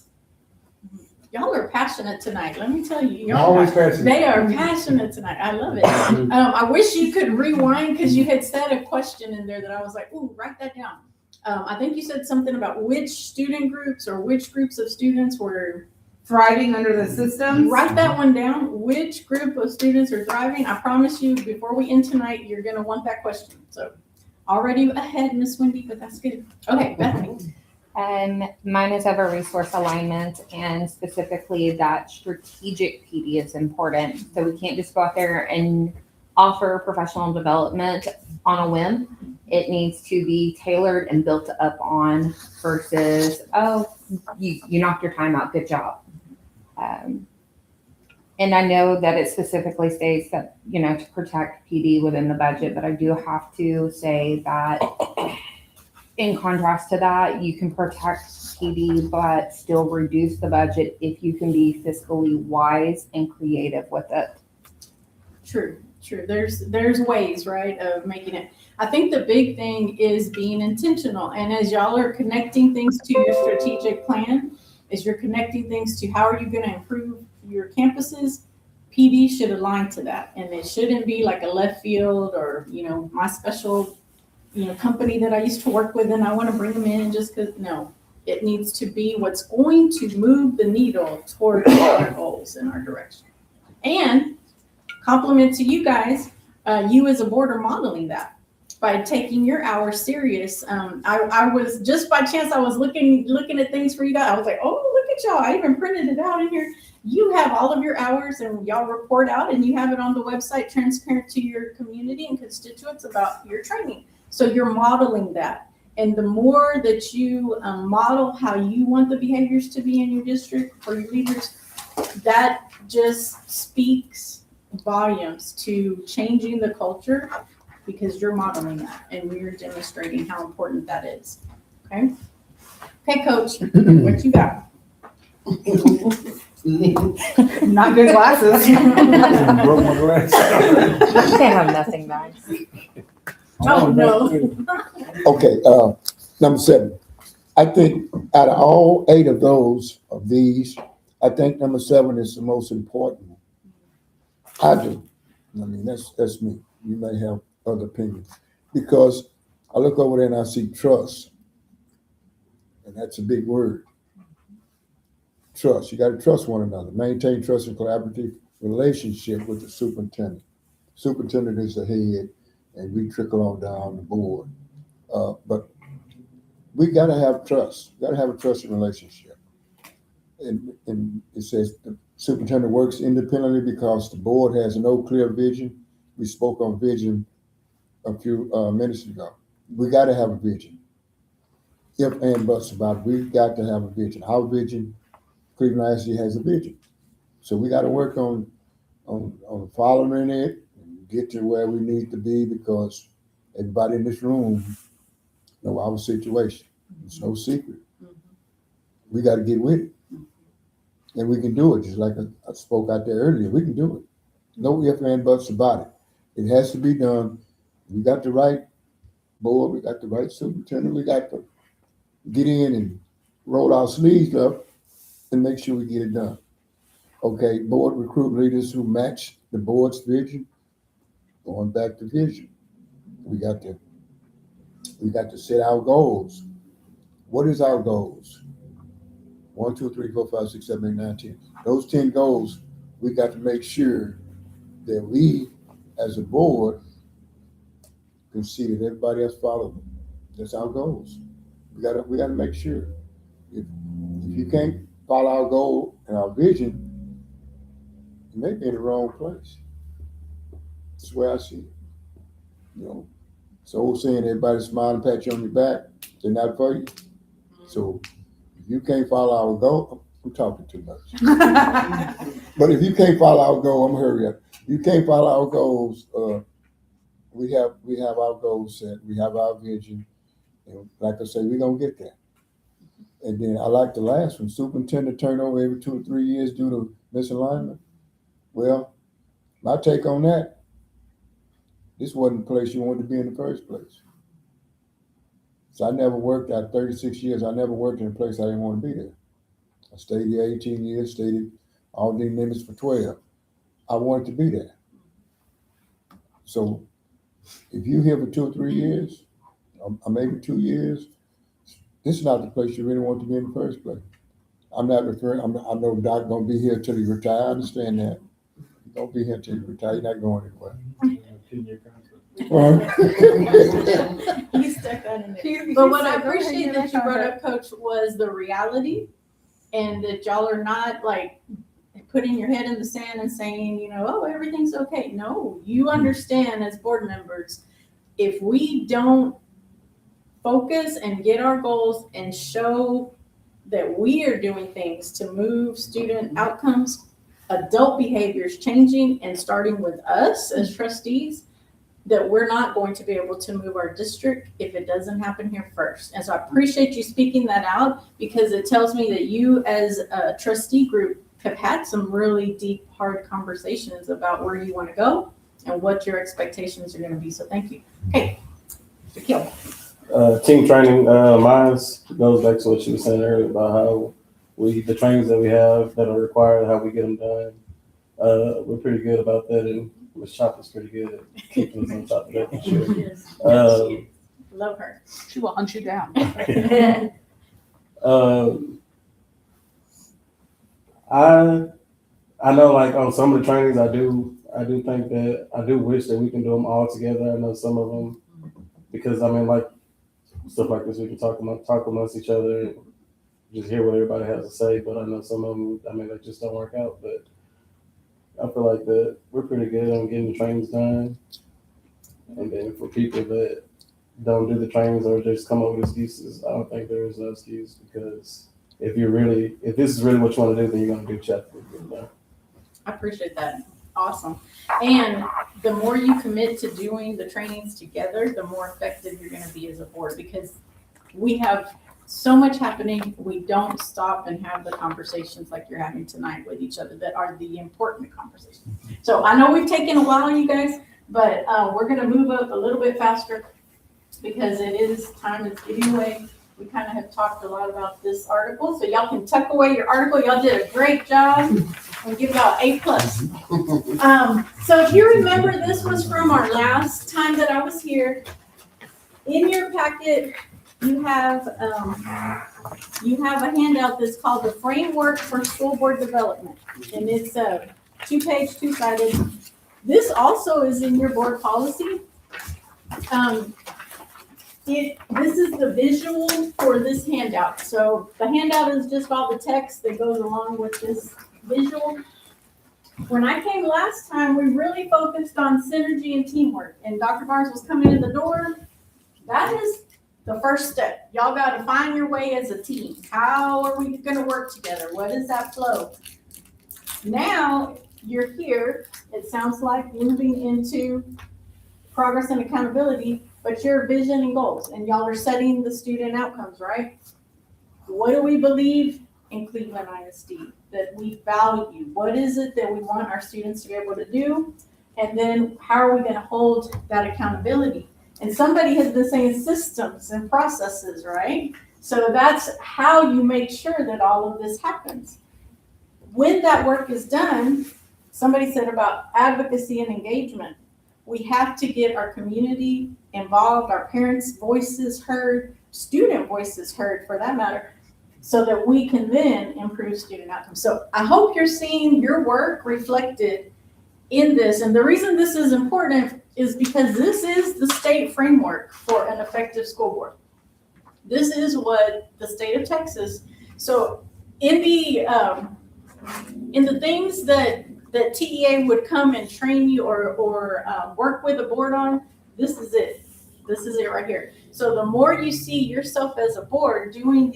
Y'all are passionate tonight. Let me tell you. Always passionate. They are passionate tonight. I love it. I wish you could rewind, because you had said a question in there that I was like, ooh, write that down. I think you said something about which student groups or which groups of students were thriving under the system. Write that one down. Which group of students are thriving? I promise you, before we end tonight, you're going to want that question. So already ahead, Miss Wendy, but that's good. Okay, Bethany. Mine is ever resource alignment, and specifically that strategic PD is important. So we can't just go out there and offer professional development on a whim. It needs to be tailored and built up on versus, oh, you knocked your time out, good job. And I know that it specifically states that, you know, to protect PD within the budget, but I do have to say that in contrast to that, you can protect PD, but still reduce the budget if you can be fiscally wise and creative with it. True. There's ways, right, of making it. I think the big thing is being intentional. And as y'all are connecting things to your strategic plan, as you're connecting things to how are you going to improve your campuses, PD should align to that. And it shouldn't be like a left field or, you know, my special, you know, company that I used to work with and I want to bring them in just because. No, it needs to be what's going to move the needle towards our goals in our direction. And compliment to you guys, you as a board are modeling that by taking your hours serious. I was just by chance, I was looking at things for you guys. I was like, oh, look at y'all. I even printed it out in here. You have all of your hours and y'all report out and you have it on the website, transparent to your community and constituents about your training. So you're modeling that. And the more that you model how you want the behaviors to be in your district for your leaders, that just speaks volumes to changing the culture because you're modeling that and you're demonstrating how important that is. Okay, Coach, what you got? Not good glasses. Broke my glass. You can't have nothing nice. Oh, no. Okay, number 7. I think out of all 8 of these, I think number 7 is the most important. I do. I mean, that's me. You may have other opinions. Because I look over there and I see trust. And that's a big word. Trust. You got to trust one another. Maintain trust and collaborative relationship with the superintendent. Superintendent is the head, and we trickle on down the board. But we got to have trust. Got to have a trusting relationship. And it says the superintendent works independently because the board has no clear vision. We spoke on vision a few minutes ago. We got to have a vision. If and buts about it, we got to have a vision. Our vision, Cleveland ISD has a vision. So we got to work on following it and get to where we need to be because everybody in this room know our situation. It's no secret. We got to get with it. And we can do it, just like I spoke out there earlier. We can do it. No ifs and buts about it. It has to be done. We got the right board. We got the right superintendent. We got to get in and roll our sleeves up and make sure we get it done. Okay, board recruit leaders who match the board's vision. Going back to vision, we got to set our goals. What is our goals? 1, 2, 3, 4, 5, 6, 7, 8, 9, 10. Those 10 goals, we got to make sure that we, as a board, can see that everybody else follows them. That's our goals. We gotta make sure. If you can't follow our goal and our vision, you may be in the wrong place. That's where I see it. You know, it's old saying everybody smile and pat you on your back, they're not for you. So if you can't follow our goal, I'm talking too much. But if you can't follow our goal, I'm gonna hurry up. You can't follow our goals. We have our goals set. We have our vision, and like I say, we're gonna get there. And then I like the last one: superintendent turnover every 2 or 3 years due to misalignment. Well, my take on that: this wasn't the place you wanted to be in the first place. So I never worked out 36 years. I never worked in a place I didn't want to be there. I stayed here 18 years, stayed at all these limits for 12. I wanted to be there. So if you're here for 2 or 3 years, or maybe 2 years, this is not the place you really want to be in the first place. I'm not referring, I know Doc gonna be here till he retire. I understand that. He's gonna be here till he retire. He's not going anywhere. You stuck that in there. But what I appreciate that you brought up, Coach, was the reality and that y'all are not like putting your head in the sand and saying, you know, oh, everything's okay. No, you understand as board members, if we don't focus and get our goals and show that we are doing things to move student outcomes, adult behaviors changing and starting with us as trustees, that we're not going to be able to move our district if it doesn't happen here first. And so I appreciate you speaking that out because it tells me that you as a trustee group have had some really deep, hard conversations about where you want to go and what your expectations are going to be. So thank you. Okay, Mr. Kill. Team training, mine goes back to what you were saying earlier about how the trainings that we have that are required, how we get them done. We're pretty good about that, and Ms. Chopper's pretty good at keeping us on top of that. For sure. Yes, love her. She will hunt you down. I know, like on some of the trainings, I do think that I do wish that we can do them all together. I know some of them because I mean, like stuff like this, we can talk amongst each other, and just hear what everybody has to say. But I know some of them, I mean, that just don't work out. But I feel like that we're pretty good on getting the trainings done. And then for people that don't do the trainings or just come up with excuses, I don't think there is no excuse because if this is really what you want to do, then you're going to do chapter. I appreciate that. Awesome. And the more you commit to doing the trainings together, the more effective you're going to be as a board because We have so much happening. We don't stop and have the conversations like you're having tonight with each other that are the important conversations. So I know we've taken a while, you guys, but we're gonna move up a little bit faster because it is time is getting away. We kind of have talked a lot about this article, so y'all can tuck away your article. Y'all did a great job. I'll give y'all A+. So if you remember, this was from our last time that I was here. In your packet, you have a handout that's called the Framework for School Board Development, and it's a 2-page, 2-sided. This also is in your board policy. This is the visual for this handout. So the handout is just all the text that goes along with this visual. When I came last time, we really focused on synergy and teamwork, and Dr. Barnes was coming in the door. That is the first step. Y'all got to find your way as a team. How are we going to work together? What is that flow? Now you're here. It sounds like moving into progress and accountability, but your vision and goals, and y'all are setting the student outcomes, right? What do we believe in Cleveland ISD that we value? What is it that we want our students to be able to do? And then how are we going to hold that accountability? And somebody has been saying systems and processes, right? So that's how you make sure that all of this happens. When that work is done, somebody said about advocacy and engagement. We have to get our community involved, our parents' voices heard, student voices heard for that matter, so that we can then improve student outcomes. So I hope you're seeing your work reflected in this. And the reason this is important is because this is the state framework for an effective school board. This is what the state of Texas, so in the things that TEA would come and train you or work with a board on, this is it. This is it right here. So the more you see yourself as a board doing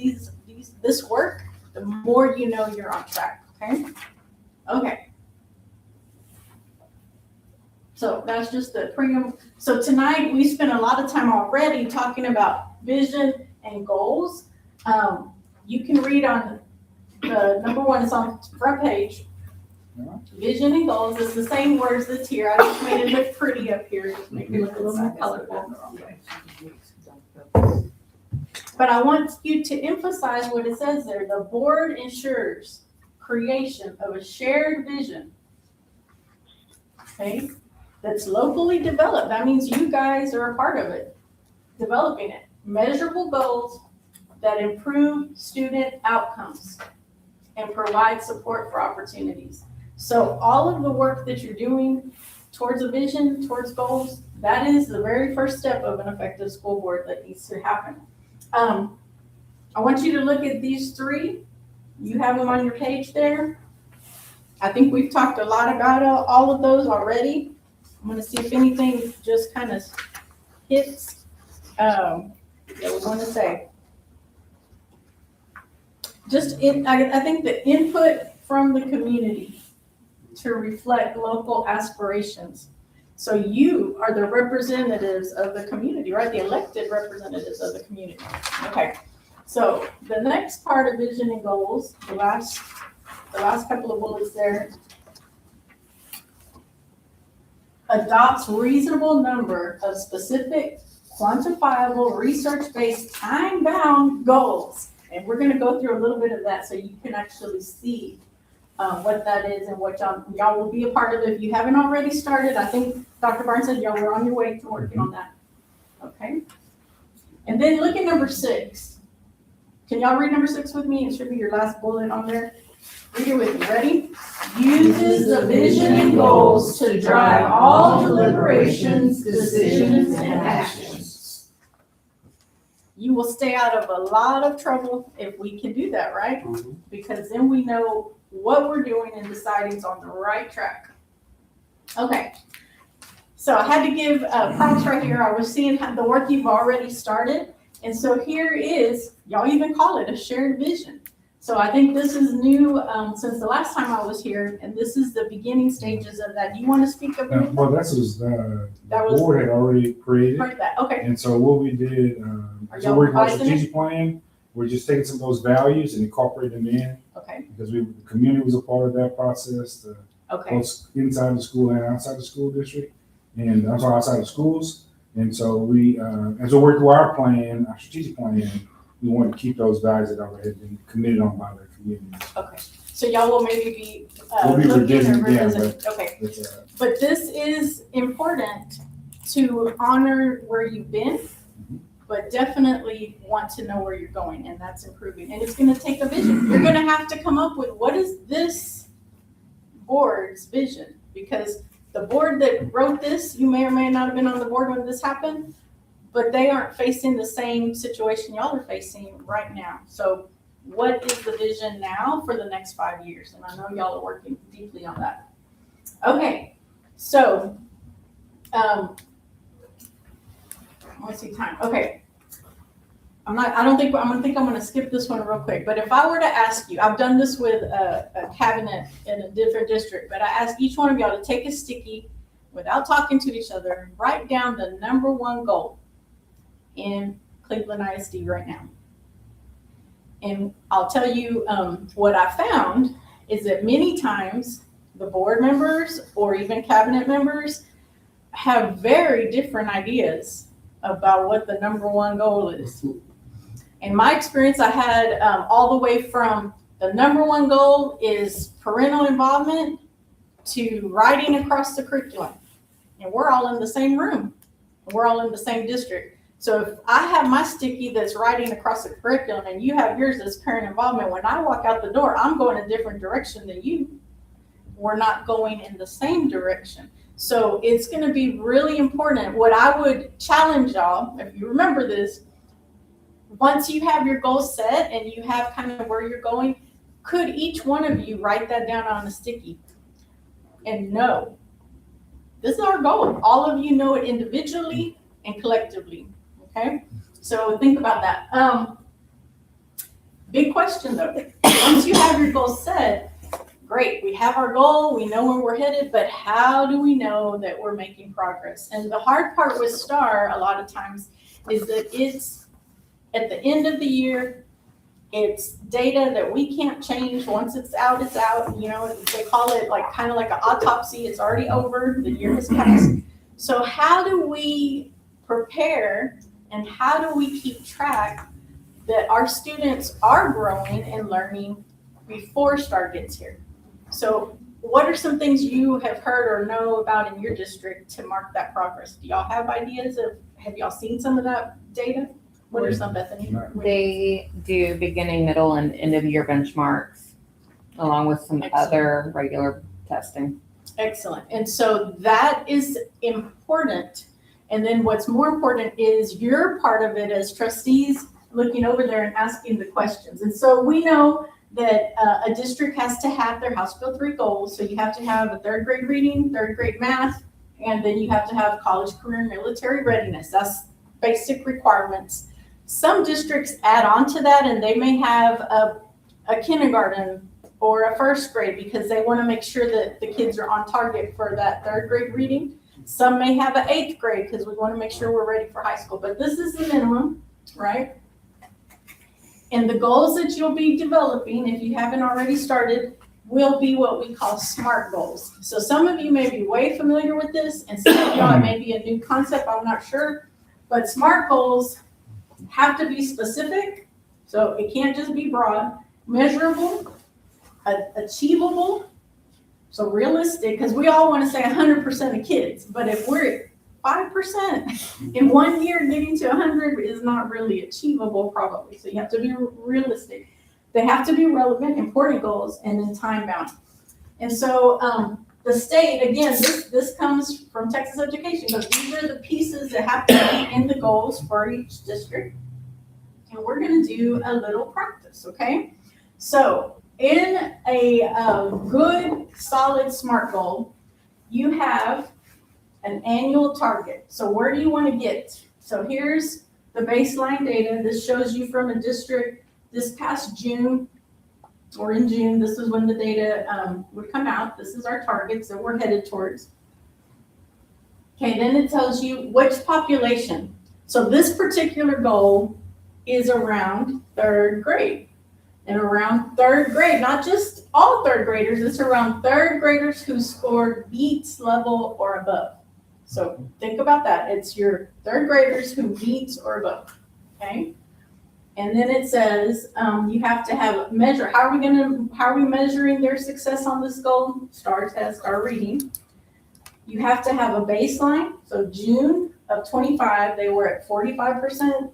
this work, the more you know you're on track, okay? Okay. So that's just the preamble. So tonight we spent a lot of time already talking about vision and goals. You can read on the number one, it's on the front page. Vision and goals is the same words that's here. I just made it look pretty up here, just make it look a little more colorful. But I want you to emphasize what it says there. The board ensures creation of a shared vision, okay, that's locally developed. That means you guys are a part of it, developing it. Measurable goals that improve student outcomes and provide support for opportunities. So all of the work that you're doing towards a vision, towards goals, that is the very first step of an effective school board that needs to happen. I want you to look at these three. You have them on your page there. I think we've talked a lot about all of those already. I'm going to see if anything just kind of hits that we want to say. I think the input from the community to reflect local aspirations. So you are the representatives of the community, right? The elected representatives of the community. Okay. So the next part of vision and goals, the last couple of bullets there, adopts reasonable number of specific, quantifiable, research-based, time-bound goals. And we're going to go through a little bit of that so you can actually see what that is and what y'all will be a part of it. If you haven't already started, I think Dr. Barnes said y'all were on your way to working on that. Okay. And then look at number 6. Can y'all read number 6 with me? It should be your last bullet on there. Read it with me. Ready? Uses the vision and goals to drive all deliberations, decisions, and actions. You will stay out of a lot of trouble if we can do that, right? Mm-hmm. Because then we know what we're doing and deciding it's on the right track. Okay. So I had to give prompts right here. I was seeing the work you've already started. And so here is, y'all even call it a shared vision. So I think this is new, since the last time I was here, and this is the beginning stages of that. Do you want to speak of it? Well, that's was, the That was- board had already created. Right, that, okay, And so what we did, Are so y'all we're our revising it? strategic plan, we're just taking some of those values and incorporating them in, okay, because the community was a part of that process, okay, both inside the school and outside the school district, and also outside the schools. And so we, as we work through our plan, our strategic plan, we want to keep those values that already had been committed on by the community. okay. So y'all will maybe be, We'll be looking revision, or yeah, revisiting, okay. It's, But this is important to honor where you've been, but definitely want to know where you're going, and that's improving. And it's gonna take a vision. You're gonna have to come up with, what is this board's vision? Because the board that wrote this, you may or may not have been on the board when this happened, but they aren't facing the same situation y'all are facing right now. So what is the vision now for the next 5 years? And I know y'all are working deeply on that. Okay, so, let's see time. Okay. I'm gonna skip this one real quick, but if I were to ask you, I've done this with a cabinet in a different district, but I ask each one of y'all to take a sticky without talking to each other, write down the number one goal in Cleveland ISD right now. And I'll tell you, what I found is that many times the board members or even cabinet members have very different ideas about what the number one goal is. In my experience, I had all the way from the number one goal is parental involvement to writing across the curriculum. And we're all in the same room. We're all in the same district. So if I have my sticky that's writing across the curriculum and you have yours as parent involvement, when I walk out the door, I'm going a different direction than you. We're not going in the same direction. So it's going to be really important. What I would challenge y'all, if you remember this, once you have your goals set and you have kind of where you're going, could each one of you write that down on a sticky and know this is our goal? All of you know it individually and collectively. Okay, so think about that. Big question though. Once you have your goals set, great. We have our goal. We know where we're headed, but how do we know that we're making progress? And the hard part with STAR a lot of times is that it's at the end of the year, it's data that we can't change. Once it's out, it's out. You know, they call it like kind of like an autopsy. It's already over. The year has passed. So how do we prepare and how do we keep track that our students are growing and learning before STAR gets here? So what are some things you have heard or know about in your district to mark that progress? Do y'all have ideas of, have y'all seen some of that data? What are some, Bethany? They do beginning, middle, and end of year benchmarks, along with some Excellent. other regular testing. Excellent. And so that is important. And then what's more important is you're part of it as trustees looking over there and asking the questions. And so we know that a district has to have their House Bill 3 goals. So you have to have a 3rd grade reading, 3rd grade math, and then you have to have college, career, and military readiness. That's basic requirements. Some districts add on to that and they may have a kindergarten or a 1st grade because they want to make sure that the kids are on target for that 3rd grade reading. Some may have an 8th grade because we want to make sure we're ready for high school, but this is the minimum, right? And the goals that you'll be developing, if you haven't already started, will be what we call SMART goals. So some of you may be way familiar with this and some of y'all it may be a new concept, I'm not sure. But SMART goals have to be specific, so it can't just be broad, measurable, achievable, so realistic, because we all want to say 100% of kids, but if we're at 5% in 1 year, getting to 100 is not really achievable probably, so you have to be realistic. They have to be relevant, important goals, and then time bound. And so the state, again, this comes from Texas Education, because these are the pieces that have to be in the goals for each district. And we're gonna do a little practice, okay? So in a good, solid SMART goal, you have an annual target. So where do you wanna get? So here's the baseline data. This shows you from a district this past June or in June, this is when the data would come out. This is our targets that we're headed towards. Okay, then it tells you which population. So this particular goal is around third grade. And around third grade, not just all third graders, it's around third graders who scored beats level or above. So think about that. It's your third graders who beats or above, okay? And then it says you have to have measure. How are we measuring their success on this goal? STAR test, STAR reading. You have to have a baseline. So June of 25, they were at 45%.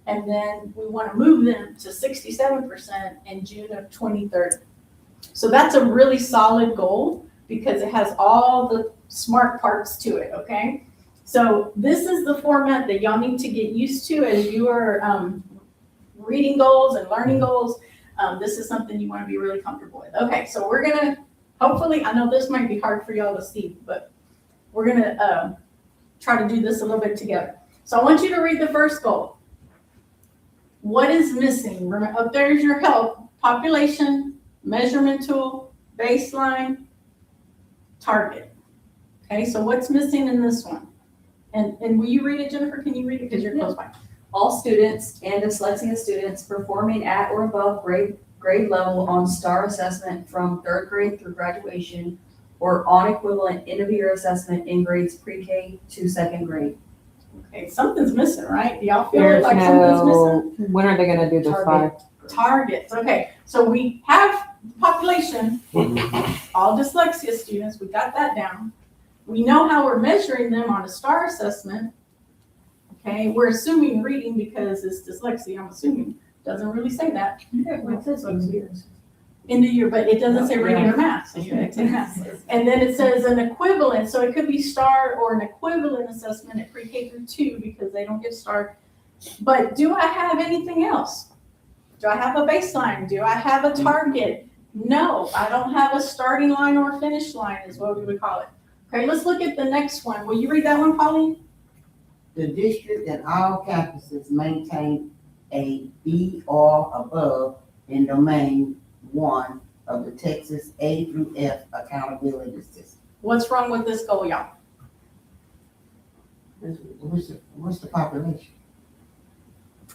And then we want to move them to 67% in June of 2030. So that's a really solid goal because it has all the smart parts to it, okay? So this is the format that y'all need to get used to as you are reading goals and learning goals. This is something you want to be really comfortable with. Okay, so we're gonna, hopefully, I know this might be hard for y'all to see, but we're gonna try to do this a little bit together. So I want you to read the first goal. What is missing? Up there's your help. Population, measurement tool, baseline, target. Okay, so what's missing in this one? And will you read it, Jennifer? Can you read it? Because you're close by. All students and dyslexia students performing at or above grade level on STAR assessment from third grade through graduation or on equivalent end of year assessment in grades pre-K to second grade. Okay, something's missing, right? Do y'all feel There's like something's missing? no, when are they gonna do this by? Targets. Okay, so we have population, all dyslexia students. We got that down. We know how we're measuring them on a STAR assessment. Okay, we're assuming reading because it's dyslexia. I'm assuming doesn't really say that. It says In the year, but it doesn't say reading or math. So you gotta take math. And then it says an equivalent, so it could be STAR or an equivalent assessment at pre-K through 2 because they don't get STAR. But do I have anything else? Do I have a baseline? Do I have a target? No, I don't have a starting line or a finish line is what we would call it. Okay, let's look at the next one. Will you read that one, Pauline? The district and all campuses maintain a B or above in domain 1 of the Texas A through F accountability system. What's wrong with this goal, y'all? What's the population?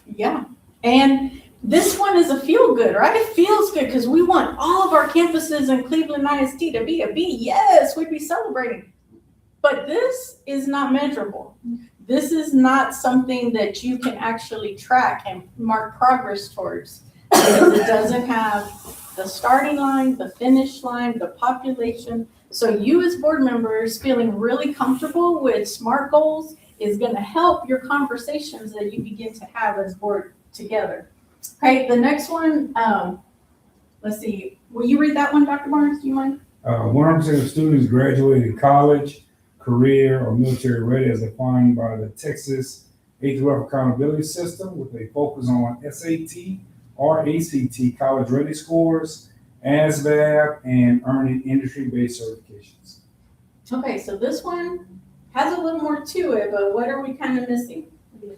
Yeah, and this one is a feel good, right? It feels good because we want all of our campuses in Cleveland ISD to be a B. Yes, we'd be celebrating. But this is not measurable. This is not something that you can actually track and mark progress towards because it doesn't have the starting line, the finish line, the population. So you as board members feeling really comfortable with SMART goals is going to help your conversations that you begin to have as board together. Okay, the next one, let's see. Will you read that one, Dr. Barnes? Do you mind? 100% of students graduating college, career, or military ready as defined by the Texas A through F accountability system with a focus on SAT or ACT college ready scores, ASVAB, and earning industry-based certifications. Okay, so this one has a little more to it, but what are we kind of missing? We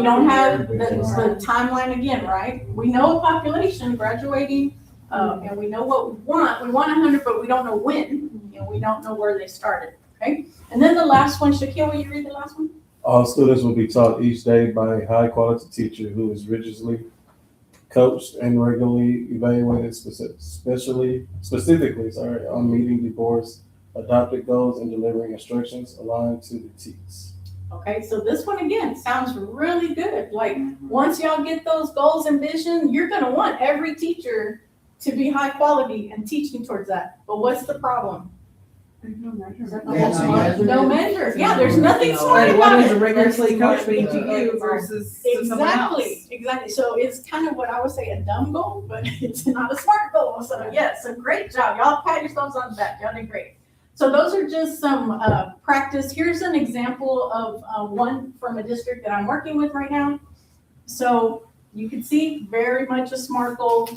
don't have the timeline again, right? We know a population graduating, and we know what we want. We want 100, but we don't know when, and we don't know where they started, okay? And then the last one, Shaquille, will you read the last one? All students will be taught each day by a high-quality teacher who is rigorously coached and regularly evaluated specifically on meeting the board's adopted goals and delivering instructions aligned to the T's. Okay, so this one again sounds really good. Like once y'all get those goals and vision, you're gonna want every teacher to be high quality and teaching towards that. But what's the problem? No measure. Yeah, there's nothing smart Like, about what is it. a rigorously coached being to you versus to someone else? Exactly. So it's kind of what I would say a dumb goal, but it's not a smart goal. So yes, a great job. Y'all pat yourselves on the back. Y'all did great. So those are just some practice. Here's an example of one from a district that I'm working with right now. So you can see very much a SMART goal.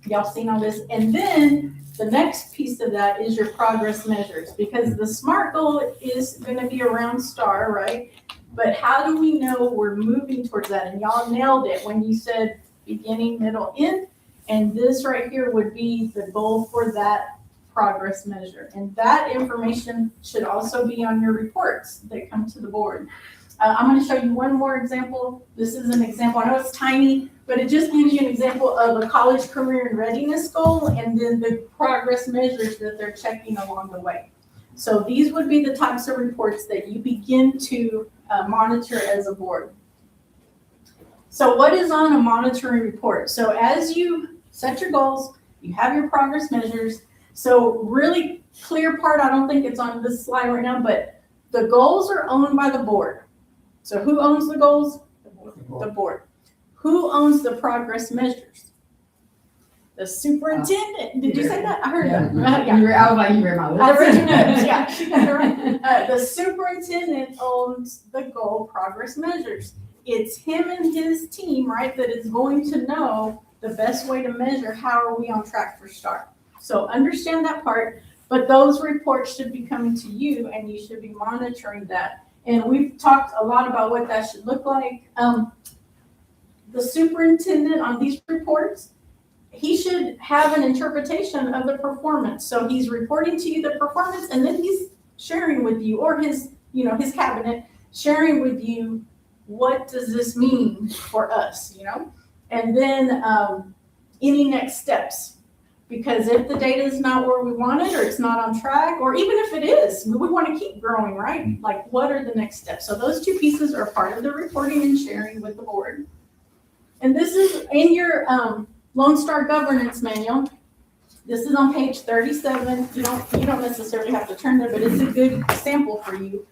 Y'all seen all this. And then the next piece of that is your progress measures, because the SMART goal is going to be around STAR, right? But how do we know we're moving towards that? And y'all nailed it when you said beginning, middle, end. And this right here would be the goal for that progress measure. And that information should also be on your reports that come to the board. I'm going to show you one more example. This is an example. I know it's tiny, but it just gives you an example of a college career and readiness goal and then the progress measures that they're checking along the way. So these would be the types of reports that you begin to monitor as a board. So what is on a monitoring report? So as you set your goals, you have your progress measures. So really clear part, I don't think it's on this slide right now, but the goals are owned by the board. So who owns the goals? The board. Who owns the progress measures? The superintendent. Did you say that? I heard that. Yeah. I was like, you read my lips. I read your notes. Yeah, she got it right. The superintendent owns the goal progress measures. It's him and his team, right, that is going to know the best way to measure how are we on track for STAR. So understand that part, but those reports should be coming to you and you should be monitoring that. And we've talked a lot about what that should look like. The superintendent on these reports, he should have an interpretation of the performance. So he's reporting to you the performance and then he's sharing with you, or his cabinet sharing with you, what does this mean for us, And then any next steps. Because if the data is not where we want it, or it's not on track, or even if it is, we want to keep growing, right? Like, what are the next steps? So those two pieces are part of the reporting and sharing with the board. And this is in your Lone Star Governance Manual. This is on page 37. You don't necessarily have to turn there, but it's a good sample for you.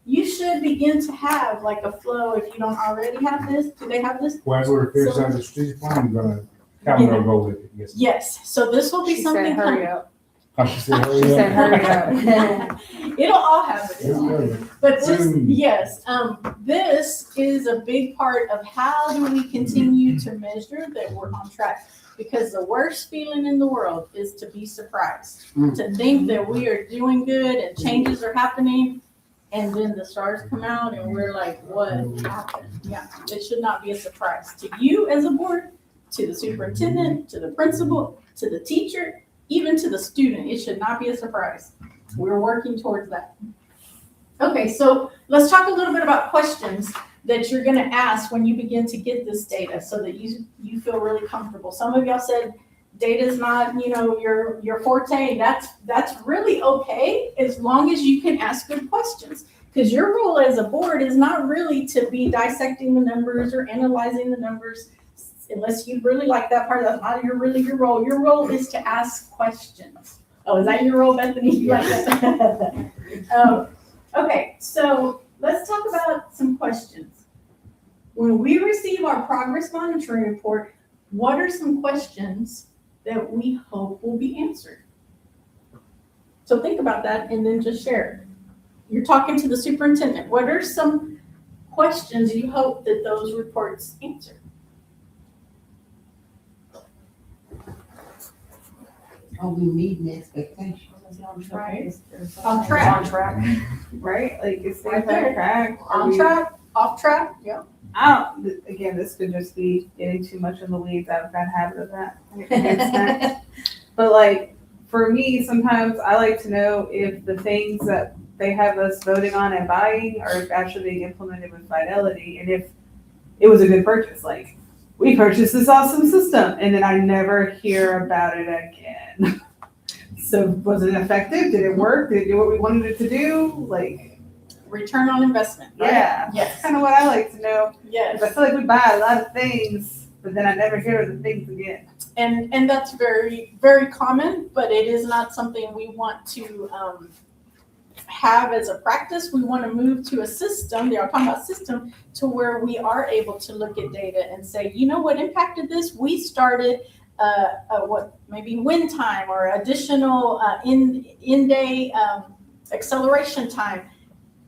You should begin to have like a flow if you don't already have this. Do they have this? Well, as we're figuring out the strategic plan, I'm gonna calendar go with it. Yes. Yes. So this will be She something. said, hurry up. She said, She said, hurry up. It'll all have it. Yeah. But this, Mm. yes, this is a big part of how do we continue to measure that we're on track. Because the worst feeling in the world is to be surprised, to think that we are doing good and changes are happening. And then the stars come out and we're like, what happened? Yeah, it should not be a surprise to you as a board, to the superintendent, to the principal, to the teacher, even to the student. It should not be a surprise. We're working towards that. Okay, so let's talk a little bit about questions that you're gonna ask when you begin to get this data so that you feel really comfortable. Some of y'all said data is not, your forte. That's really okay as long as you can ask good questions. Because your role as a board is not really to be dissecting the numbers or analyzing the numbers. Unless you really like that part, that's not really your role. Your role is to ask questions. Oh, is that your role, Bethany? You like that? Okay, so let's talk about some questions. When we receive our progress monitoring report, what are some questions that we hope will be answered? So think about that and then just share it. You're talking to the superintendent. What are some questions you hope that those reports answer? Are we meeting expectations? On track. On track. On track. Right? Like, it's Right like there. on track. Are On we- track, off track? Yeah. Again, this could just be getting too much in the weeds. I've got a habit of that. But like, for me, sometimes I like to know if the things that they have us voting on and buying are actually being implemented with fidelity, and if it was a good purchase. Like, we purchased this awesome system, and then I never hear about it again. So was it effective? Did it work? Did it do what we wanted it to do? Like, Return on investment, right? yeah, Yes. that's kind of what I like to know. Yes. I feel like we buy a lot of things, but then I never hear of the things again. And that's very, very common, but it is not something we want to have as a practice. We want to move to a system, they are talking about system, to where we are able to look at data and say, you know what impacted this? We started maybe win time or additional in-day acceleration time.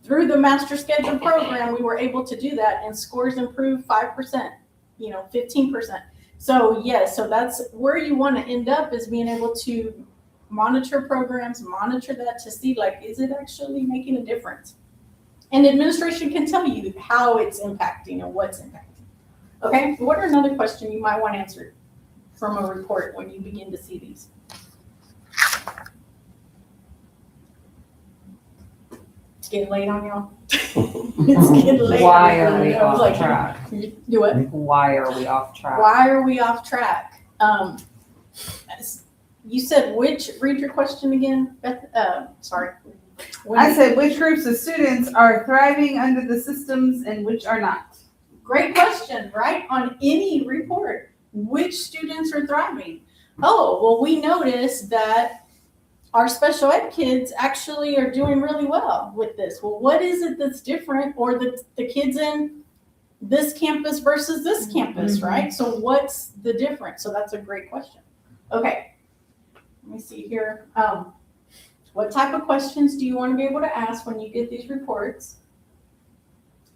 Through the master schedule program, we were able to do that and scores improved 5%, 15%. So yes, so that's where you want to end up, is being able to monitor programs, monitor that to see, like, is it actually making a difference? And administration can tell you how it's impacting and what's impacting. Okay, what are another question you might want answered from a report when you begin to see these? It's getting late on y'all. It's getting late. Why are we I was off like, track? You do what? Why are we off track? Why are we off track? You said which, read your question again, Beth, sorry. I said, which groups of students are thriving under the systems and which are not? Great question, right? On any report, which students are thriving? Oh, well, we noticed that our special ed kids actually are doing really well with this. Well, what is it that's different, or the kids in this campus versus this campus, right? So what's the difference? So that's a great question. Okay, let me see here. What type of questions do you want to be able to ask when you get these reports?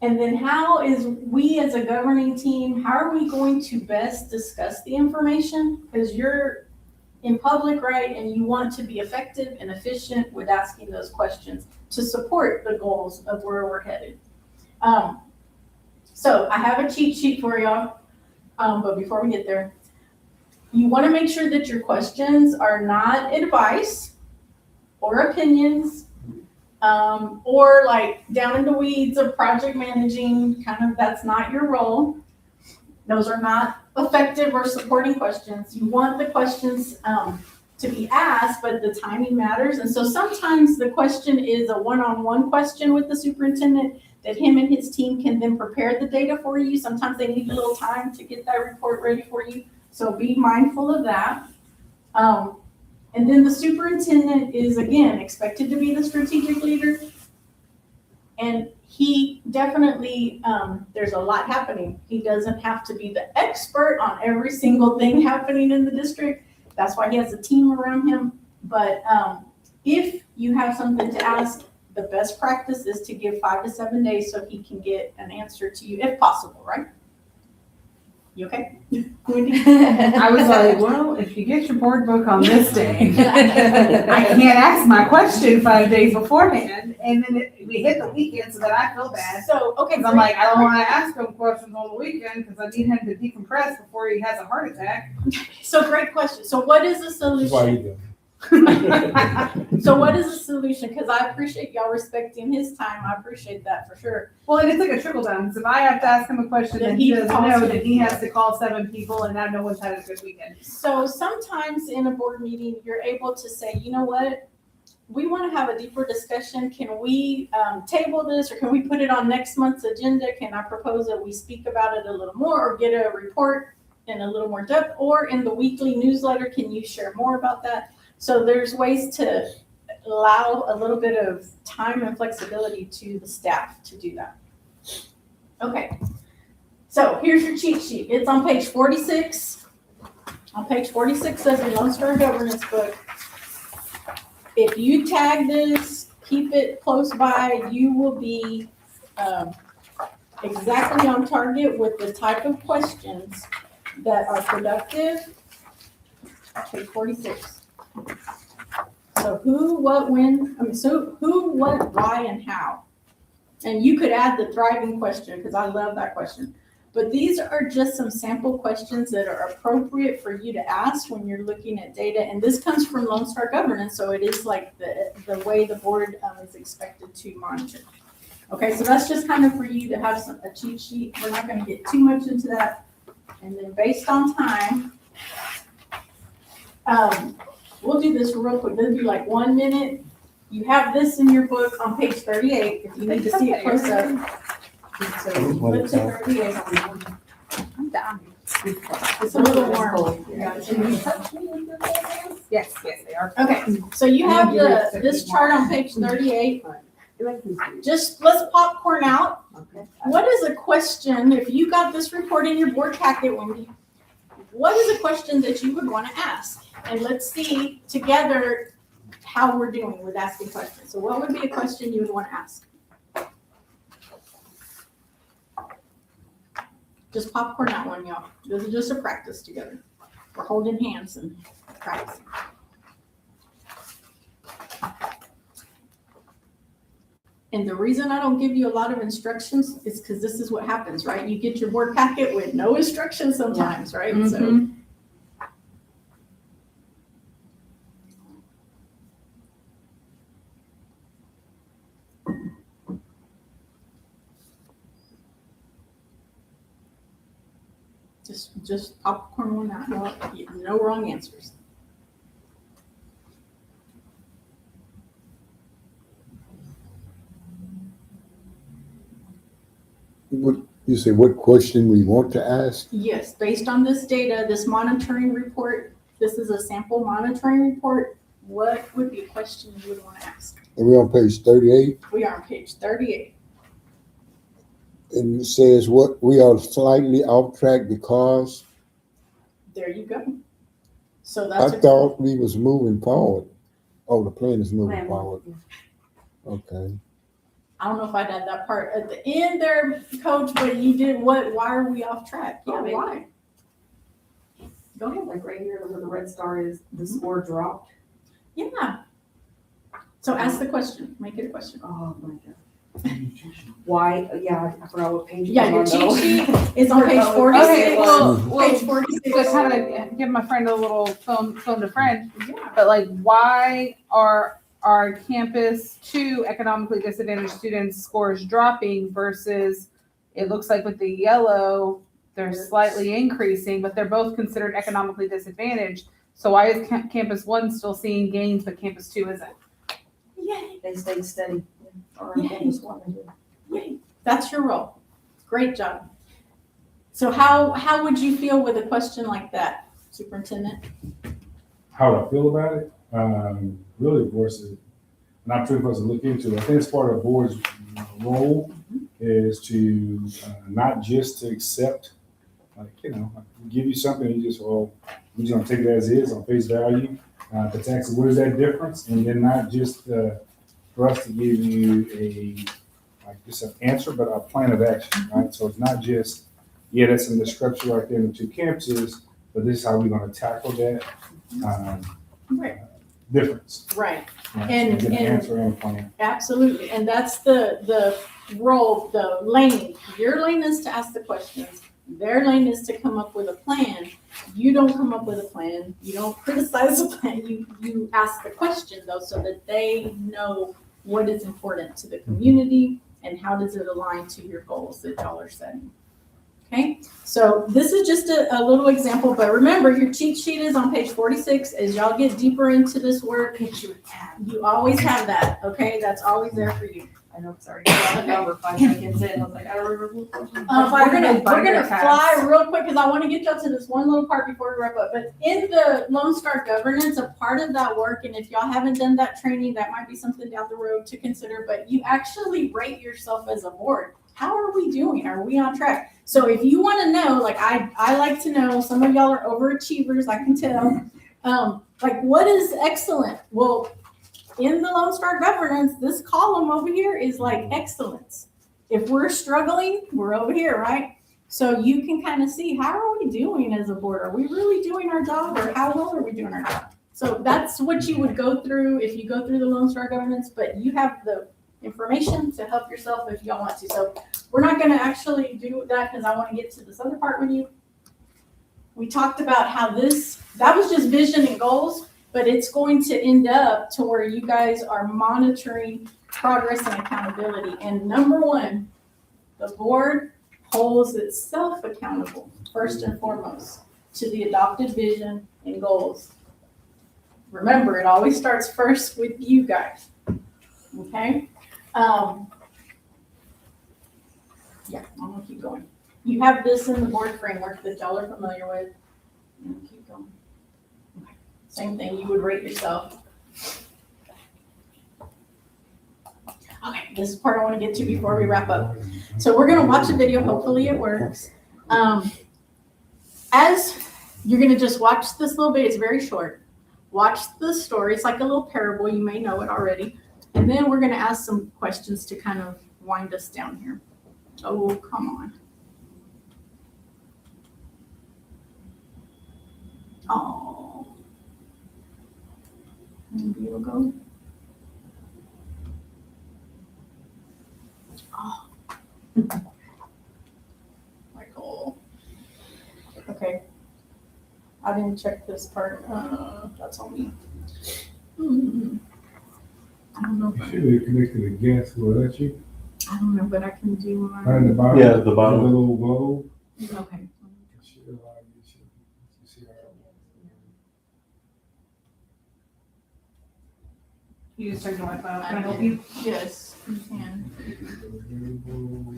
And then how is we as a governing team, how are we going to best discuss the information? Because you're in public, right? And you want to be effective and efficient with asking those questions to support the goals of where we're headed. So I have a cheat sheet for y'all, but before we get there, you want to make sure that your questions are not advice or opinions, or like down in the weeds of project managing, kind of that's not your role. Those are not effective or supporting questions. You want the questions to be asked, but the timing matters. And so sometimes the question is a one-on-one question with the superintendent that him and his team can then prepare the data for you. Sometimes they need a little time to get that report ready for you. So be mindful of that. And then the superintendent is, again, expected to be the strategic leader. And he definitely, there's a lot happening. He doesn't have to be the expert on every single thing happening in the district. That's why he has a team around him. But if you have something to ask, the best practice is to give 5 to 7 days so he can get an answer to you, if possible, right? You okay? I was like, well, if you get your board book on this day, I can't ask my question 5 days beforehand, and then we hit the weekend, so then I feel bad. So, okay. Because I'm like, I don't want to ask him questions on the weekend because I need him to decompress before he has a heart attack. So great question. So what is the That's why you solution? do. So what is the solution? Because I appreciate y'all respecting his time. I appreciate that for sure. Well, and it's like a trickle down. Because if I have to ask him a question Then and he he doesn't calls know, it. then he has to call 7 people, and now no one's had a good weekend. So sometimes in a board meeting, you're able to say, you know what? We want to have a deeper discussion. Can we table this, or can we put it on next month's agenda? Can I propose that we speak about it a little more, or get a report in a little more depth, or in the weekly newsletter, can you share more about that? So there's ways to allow a little bit of time and flexibility to the staff to do that. Okay, so here's your cheat sheet. It's on page 46. On page 46 of your Lone Star Governance book. If you tag this, keep it close by, you will be exactly on target with the type of questions that are productive. Page 46. So who, what, when, so who, what, why, and how. And you could add the thriving question, because I love that question. But these are just some sample questions that are appropriate for you to ask when you're looking at data. And this comes from Lone Star Governance, so it is like the way the board is expected to monitor. Okay, so that's just kind of for you to have a cheat sheet. We're not going to get too much into that. And then based on time, we'll do this real quick. This will be like 1 minute. You have this in your book on page 38 if you need to see it close up. So flip to 38. I'm down. It's a little warm. Yes, they are. Okay, so you have this chart on page 38. Just let's popcorn out. What is a question, if you got this report in your board packet, Wendy, what is a question that you would want to ask? And let's see together how we're doing with asking questions. So what would be a question you would want to ask? Just popcorn that one, y'all. This is just a practice together. We're holding hands and practicing. And the reason I don't give you a lot of instructions is because this is what happens, right? You get your board packet with no instructions sometimes, right? So Mhm. just popcorn on that. No wrong answers. What, you say what question we want to ask? Yes, based on this data, this monitoring report, this is a sample monitoring report. What would be a question you would want to ask? And we're on page 38, We are on page 38. and it says what we are slightly off track because There you go. So I that's thought we was moving forward. Oh, the plan is moving Plan. forward. Okay. I don't know if I'd add that part at the end there, coach, but you did what? Why are we off track? Yeah, maybe. why? Go ahead. Like right here where the red star is, the score dropped. Yeah. So ask the question. Make it a question. Oh my God. Why, yeah, I forgot what page. it Yeah, your was on, cheat though. sheet is on page 46. Okay, well, Page 46. to kind of give my friend a little phone to friend, Yeah. but like, why are our campus 2 economically disadvantaged students scores dropping versus it looks like with the yellow, they're slightly increasing, but they're both considered economically disadvantaged. So why is campus 1 still seeing gains, but campus 2 isn't? Yay. They stayed steady. Or Yay. campus one, they did. Yay. That's your role. Great job. So how would you feel with a question like that, Superintendent? How I feel about it, really, of course, is an opportunity for us to look into. I think it's part of the board's role is to not just to accept, like, give you something, you just, well, we're just gonna take it as is on face value. But actually, what is that difference? And then not just for us to give you just an answer, but a plan of action, right? So it's not just, yeah, that's in the structure right there in the 2 campuses, but this is how we're gonna tackle that Right. difference. Right. Right? And- So get an and- answer and a plan. Absolutely. And that's the role, the lane. Your lane is to ask the questions. Their lane is to come up with a plan. You don't come up with a plan. You don't criticize the plan. You ask the question though, so that they know what is important to the community and how does it align to your goals that y'all are setting. Okay, so this is just a little example, but remember your cheat sheet is on page 46. As y'all get deeper into this work, you always have that, okay? That's always there for you. I know, sorry. I got over 5 seconds in, I was like, I don't remember what question. We're binder gonna tabs. fly real quick because I want to get y'all to this one little part before we wrap up. But in the Lone Star governance, a part of that work, and if y'all haven't done that training, that might be something down the road to consider. But you actually rate yourself as a board. How are we doing? Are we on track? So if you want to know, like I like to know, some of y'all are overachievers, I can tell. Like what is excellent? Well, in the Lone Star governance, this column over here is like excellence. If we're struggling, we're over here, right? So you can kind of see how are we doing as a board? Are we really doing our job or how well are we doing our job? So that's what you would go through if you go through the Lone Star governance, but you have the information to help yourself if y'all want to. So we're not going to actually do that because I want to get to this other part with you. We talked about how that was just vision and goals, but it's going to end up to where you guys are monitoring progress and accountability. And number 1, the board holds itself accountable, first and foremost, to the adopted vision and goals. Remember, it always starts first with you guys, okay? Yeah, I'm gonna keep going. You have this in the board framework that y'all are familiar with. I'm gonna keep going. Okay. Same thing, you would rate yourself. Okay, this is the part I want to get to before we wrap up. So we're gonna watch a video, hopefully it works. As you're gonna just watch this little bit, it's very short. Watch the story, it's like a little parable, you may know it already. And then we're gonna ask some questions to kind of wind us down here. Oh, come on. Oh. Maybe it'll go. Michael. Okay. I didn't check this part. That's on me. I don't know. You should have connected the gas, will that you? I don't know, but I can do Right mine. in the bottom. Yeah, the bottom. The little globe. Okay. It should allow you to see how- You just turned your Wi-Fi off. Can I help you? Yes, you can.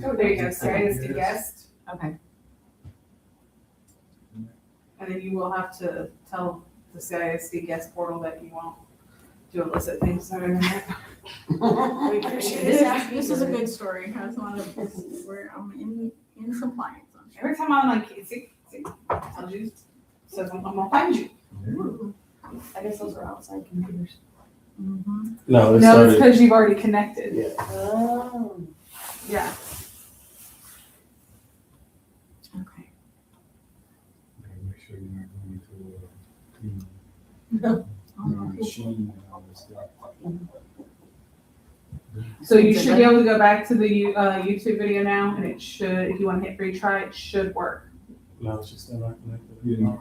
Oh, there you go. Say it's the guest. Okay. And then you will have to tell the CISD guest portal that you won't do illicit things on the internet. We appreciate it. This is a good story. That's one of this is where I'm in compliance. I'm sure. Every time I'm like, see, tells you, says I'm gonna find you. I guess those are outside computers. Mhm. No, it No, it's started. because you've already connected. Yeah. Oh. Yeah. Okay. Make sure you're not going to a machine and all this stuff. So you should be able to go back to the YouTube video now, and it should, if you want to hit retry, it should work. No, she's still not connected. You know,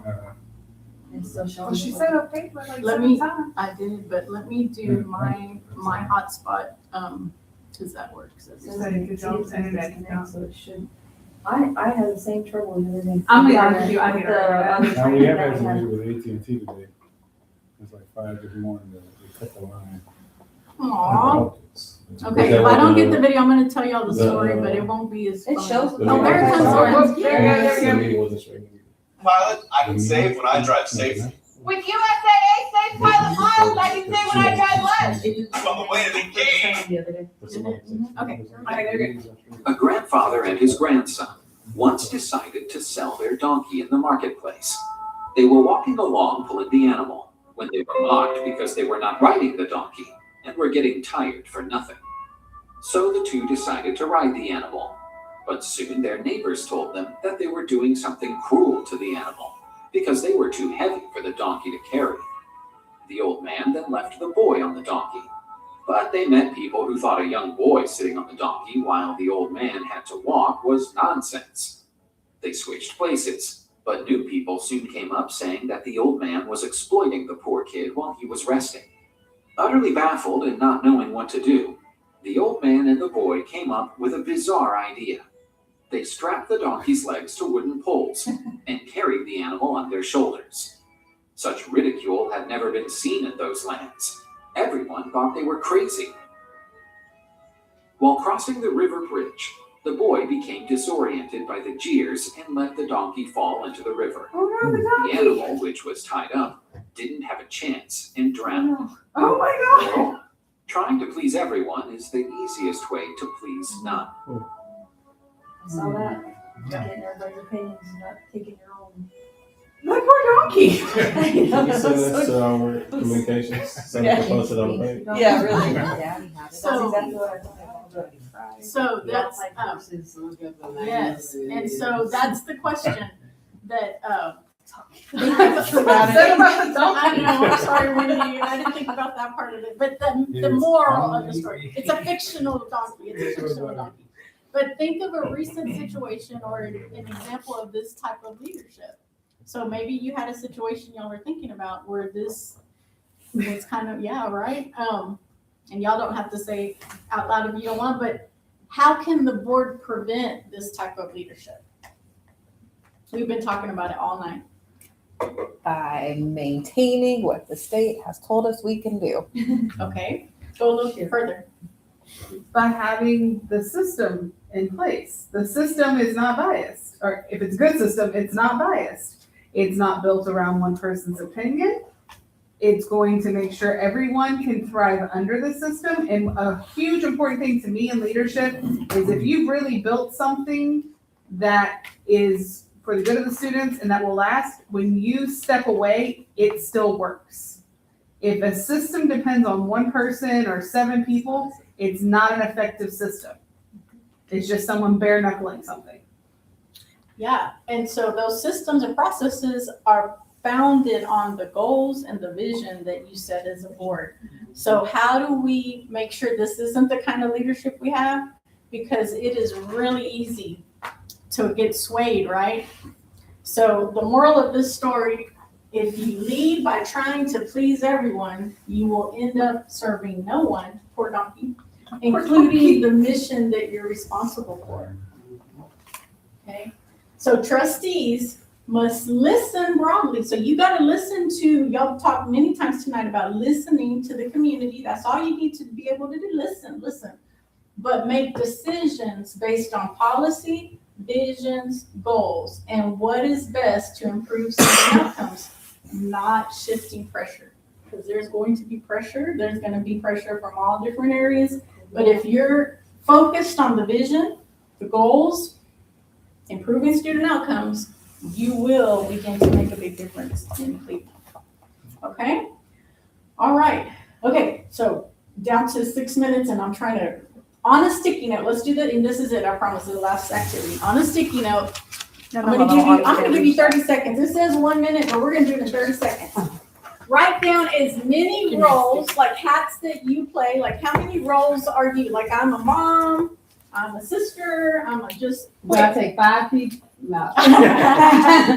It's still showing. Well, she said okay, but like Let 7 me- times. I did, but let me do my hotspot, cause that works. It So you could jump says and then disconnect, so it should. I had the same trouble the other day. I'm gonna be honest with you, I With get the it. other now we training have that had we had. to with AT&T today. It's like 5 this morning, they cut the line. Aww. Okay, Is that if I don't what get the video, I'm gonna tell y'all the the- story, but it won't be as It fun. shows. The Oh, there it meeting comes was- on. There you go, there you The go. meeting wasn't straight. Pilot, I can save when I drive safely. With USAA Safe Pilot Miles, I can say when I drive less. I'm on the way to the game. The other day. Okay. Okay, A grandfather and his grandson once decided to sell their donkey in the marketplace. They were walking along pulling the animal when they were mocked because they were not riding the donkey and were getting tired for nothing. So the two decided to ride the animal, but soon their neighbors told them that they were doing something cruel to the animal because they were too heavy for the donkey to carry. The old man then left the boy on the donkey. But they met people who thought a young boy sitting on the donkey while the old man had to walk was nonsense. They switched places, but new people soon came up saying that the old man was exploiting the poor kid while he was resting. Utterly baffled and not knowing what to do, the old man and the boy came up with a bizarre idea. They strapped the donkey's legs to wooden poles and carried the animal on their shoulders. Such ridicule had never been seen in those lands. Everyone thought they were crazy. While crossing the river bridge, the boy became disoriented by the jeers and let the donkey fall into the river. Oh no, the The donkey. animal, which was tied up, didn't have a chance and drowned. Oh my god. Moral, trying to please everyone is the easiest way to please none. I saw that. Getting everybody's opinions and not taking your own. That poor donkey. Can you send this to our communications? Send it to post it on the page. Yeah, really. So- That's exactly what I thought. So that's, yes, and so that's the question that, think about Say it. about the donkey. I know, I'm sorry, Wendy, I didn't think about that part of it, but the moral of the story, it's a fictional donkey, it's a fictional donkey. But think of a recent situation or an example of this type of leadership. So maybe you had a situation y'all were thinking about where this was kind of, yeah, right? And y'all don't have to say out loud if you don't want, but how can the board prevent this type of leadership? We've been talking about it all night. By maintaining what the state has told us we can do. Okay, go a little further. By having the system in place. The system is not biased, or if it's a good system, it's not biased. It's not built around one person's opinion. It's going to make sure everyone can thrive under the system. And a huge important thing to me in leadership is if you've really built something that is for the good of the students and that will last, when you step away, it still works. If a system depends on one person or 7 people, it's not an effective system. It's just someone bare knuckling something. Yeah, and so those systems and processes are founded on the goals and the vision that you set as a board. So how do we make sure this isn't the kind of leadership we have? because it is really easy to get swayed, right? So the moral of this story, if you lead by trying to please everyone, you will end up serving no one, poor donkey, including the mission that you're responsible for. Okay? So trustees must listen broadly. So you got to listen to, y'all talked many times tonight about listening to the community. That's all you need to be able to do. Listen. But make decisions based on policy, visions, goals, and what is best to improve certain outcomes, not shifting pressure. Because there's going to be pressure. There's going to be pressure from all different areas. But if you're focused on the vision, the goals, improving student outcomes, you will begin to make a big difference in Cleveland. Okay? All right. Okay, so down to 6 minutes, and I'm trying to, on a sticky note, let's do that, and this is it, I promise, the last activity. On a sticky note, I'm gonna give you 30 seconds. It says 1 minute, but we're gonna do it in 30 seconds. Write down as many roles, like hats that you play, like how many roles are you? Like I'm a mom, I'm a sister, I'm a just. Will I take 5 people? No.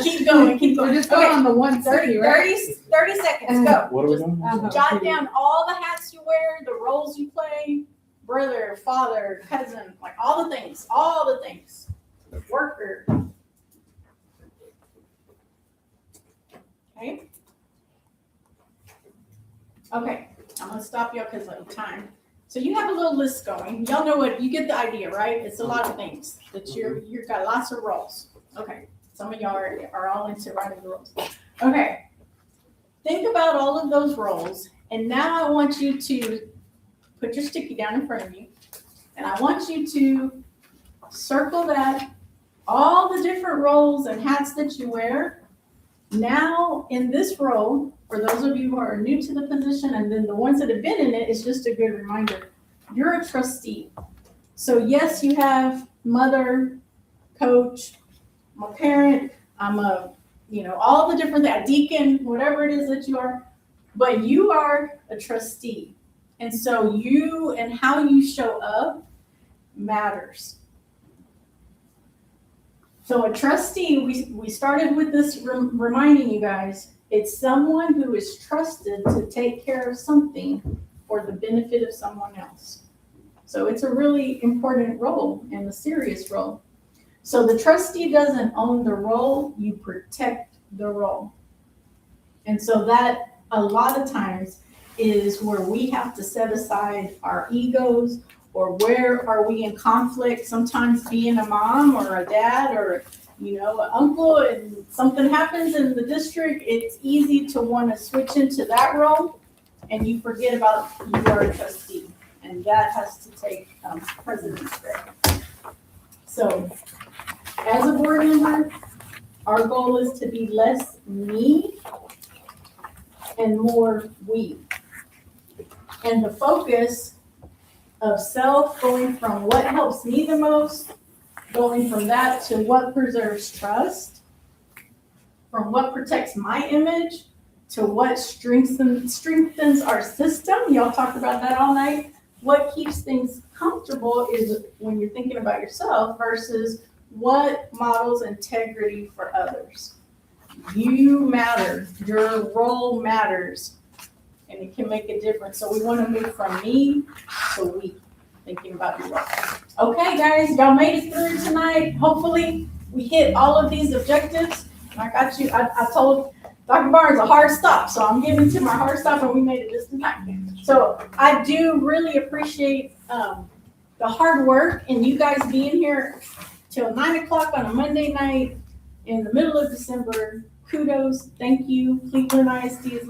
Keep going. We're just going on the 130, right? 30 seconds, go. What are we doing? Jot down all the hats you wear, the roles you play, brother, father, cousin, like all the things. Worker. Okay, I'm gonna stop y'all because of time. So you have a little list going. Y'all know what, you get the idea, right? It's a lot of things that you've got lots of roles. Okay, some of y'all are all into writing the roles. Okay, think about all of those roles, and now I want you to put your sticky down in front of you, and I want you to circle that, all the different roles and hats that you wear. Now in this role, for those of you who are new to the position, and then the ones that have been in it, it's just a good reminder. You're a trustee. So yes, you have mother, coach, I'm a parent, I'm a, all the different things, a deacon, whatever it is that you are, but you are a trustee. And so you and how you show up matters. So a trustee, we started with this reminding you guys, it's someone who is trusted to take care of something for the benefit of someone else. So it's a really important role and a serious role. So the trustee doesn't own the role, you protect the role. And so that a lot of times is where we have to set aside our egos, or where are we in conflict, sometimes being a mom or a dad or an uncle, and something happens in the district, it's easy to want to switch into that role and you forget about you are a trustee, and that has to take precedence there. So as a board member, our goal is to be less me and more we. And the focus of self going from what helps me the most, going from that to what preserves trust, from what protects my image to what strengthens our system. Y'all talked about that all night. What keeps things comfortable is when you're thinking about yourself versus what models integrity for others. You matter. Your role matters. And it can make a difference. So we want to move from me to we, thinking about you all. Okay, guys, y'all made it through tonight. Hopefully we hit all of these objectives. I got you. I told Dr. Barnes a hard stop, so I'm giving to my hard stop, and we made it just tonight. So I do really appreciate the hard work and you guys being here till 9 o'clock on a Monday night in the middle of December. Kudos. Thank you. Cleveland ISD is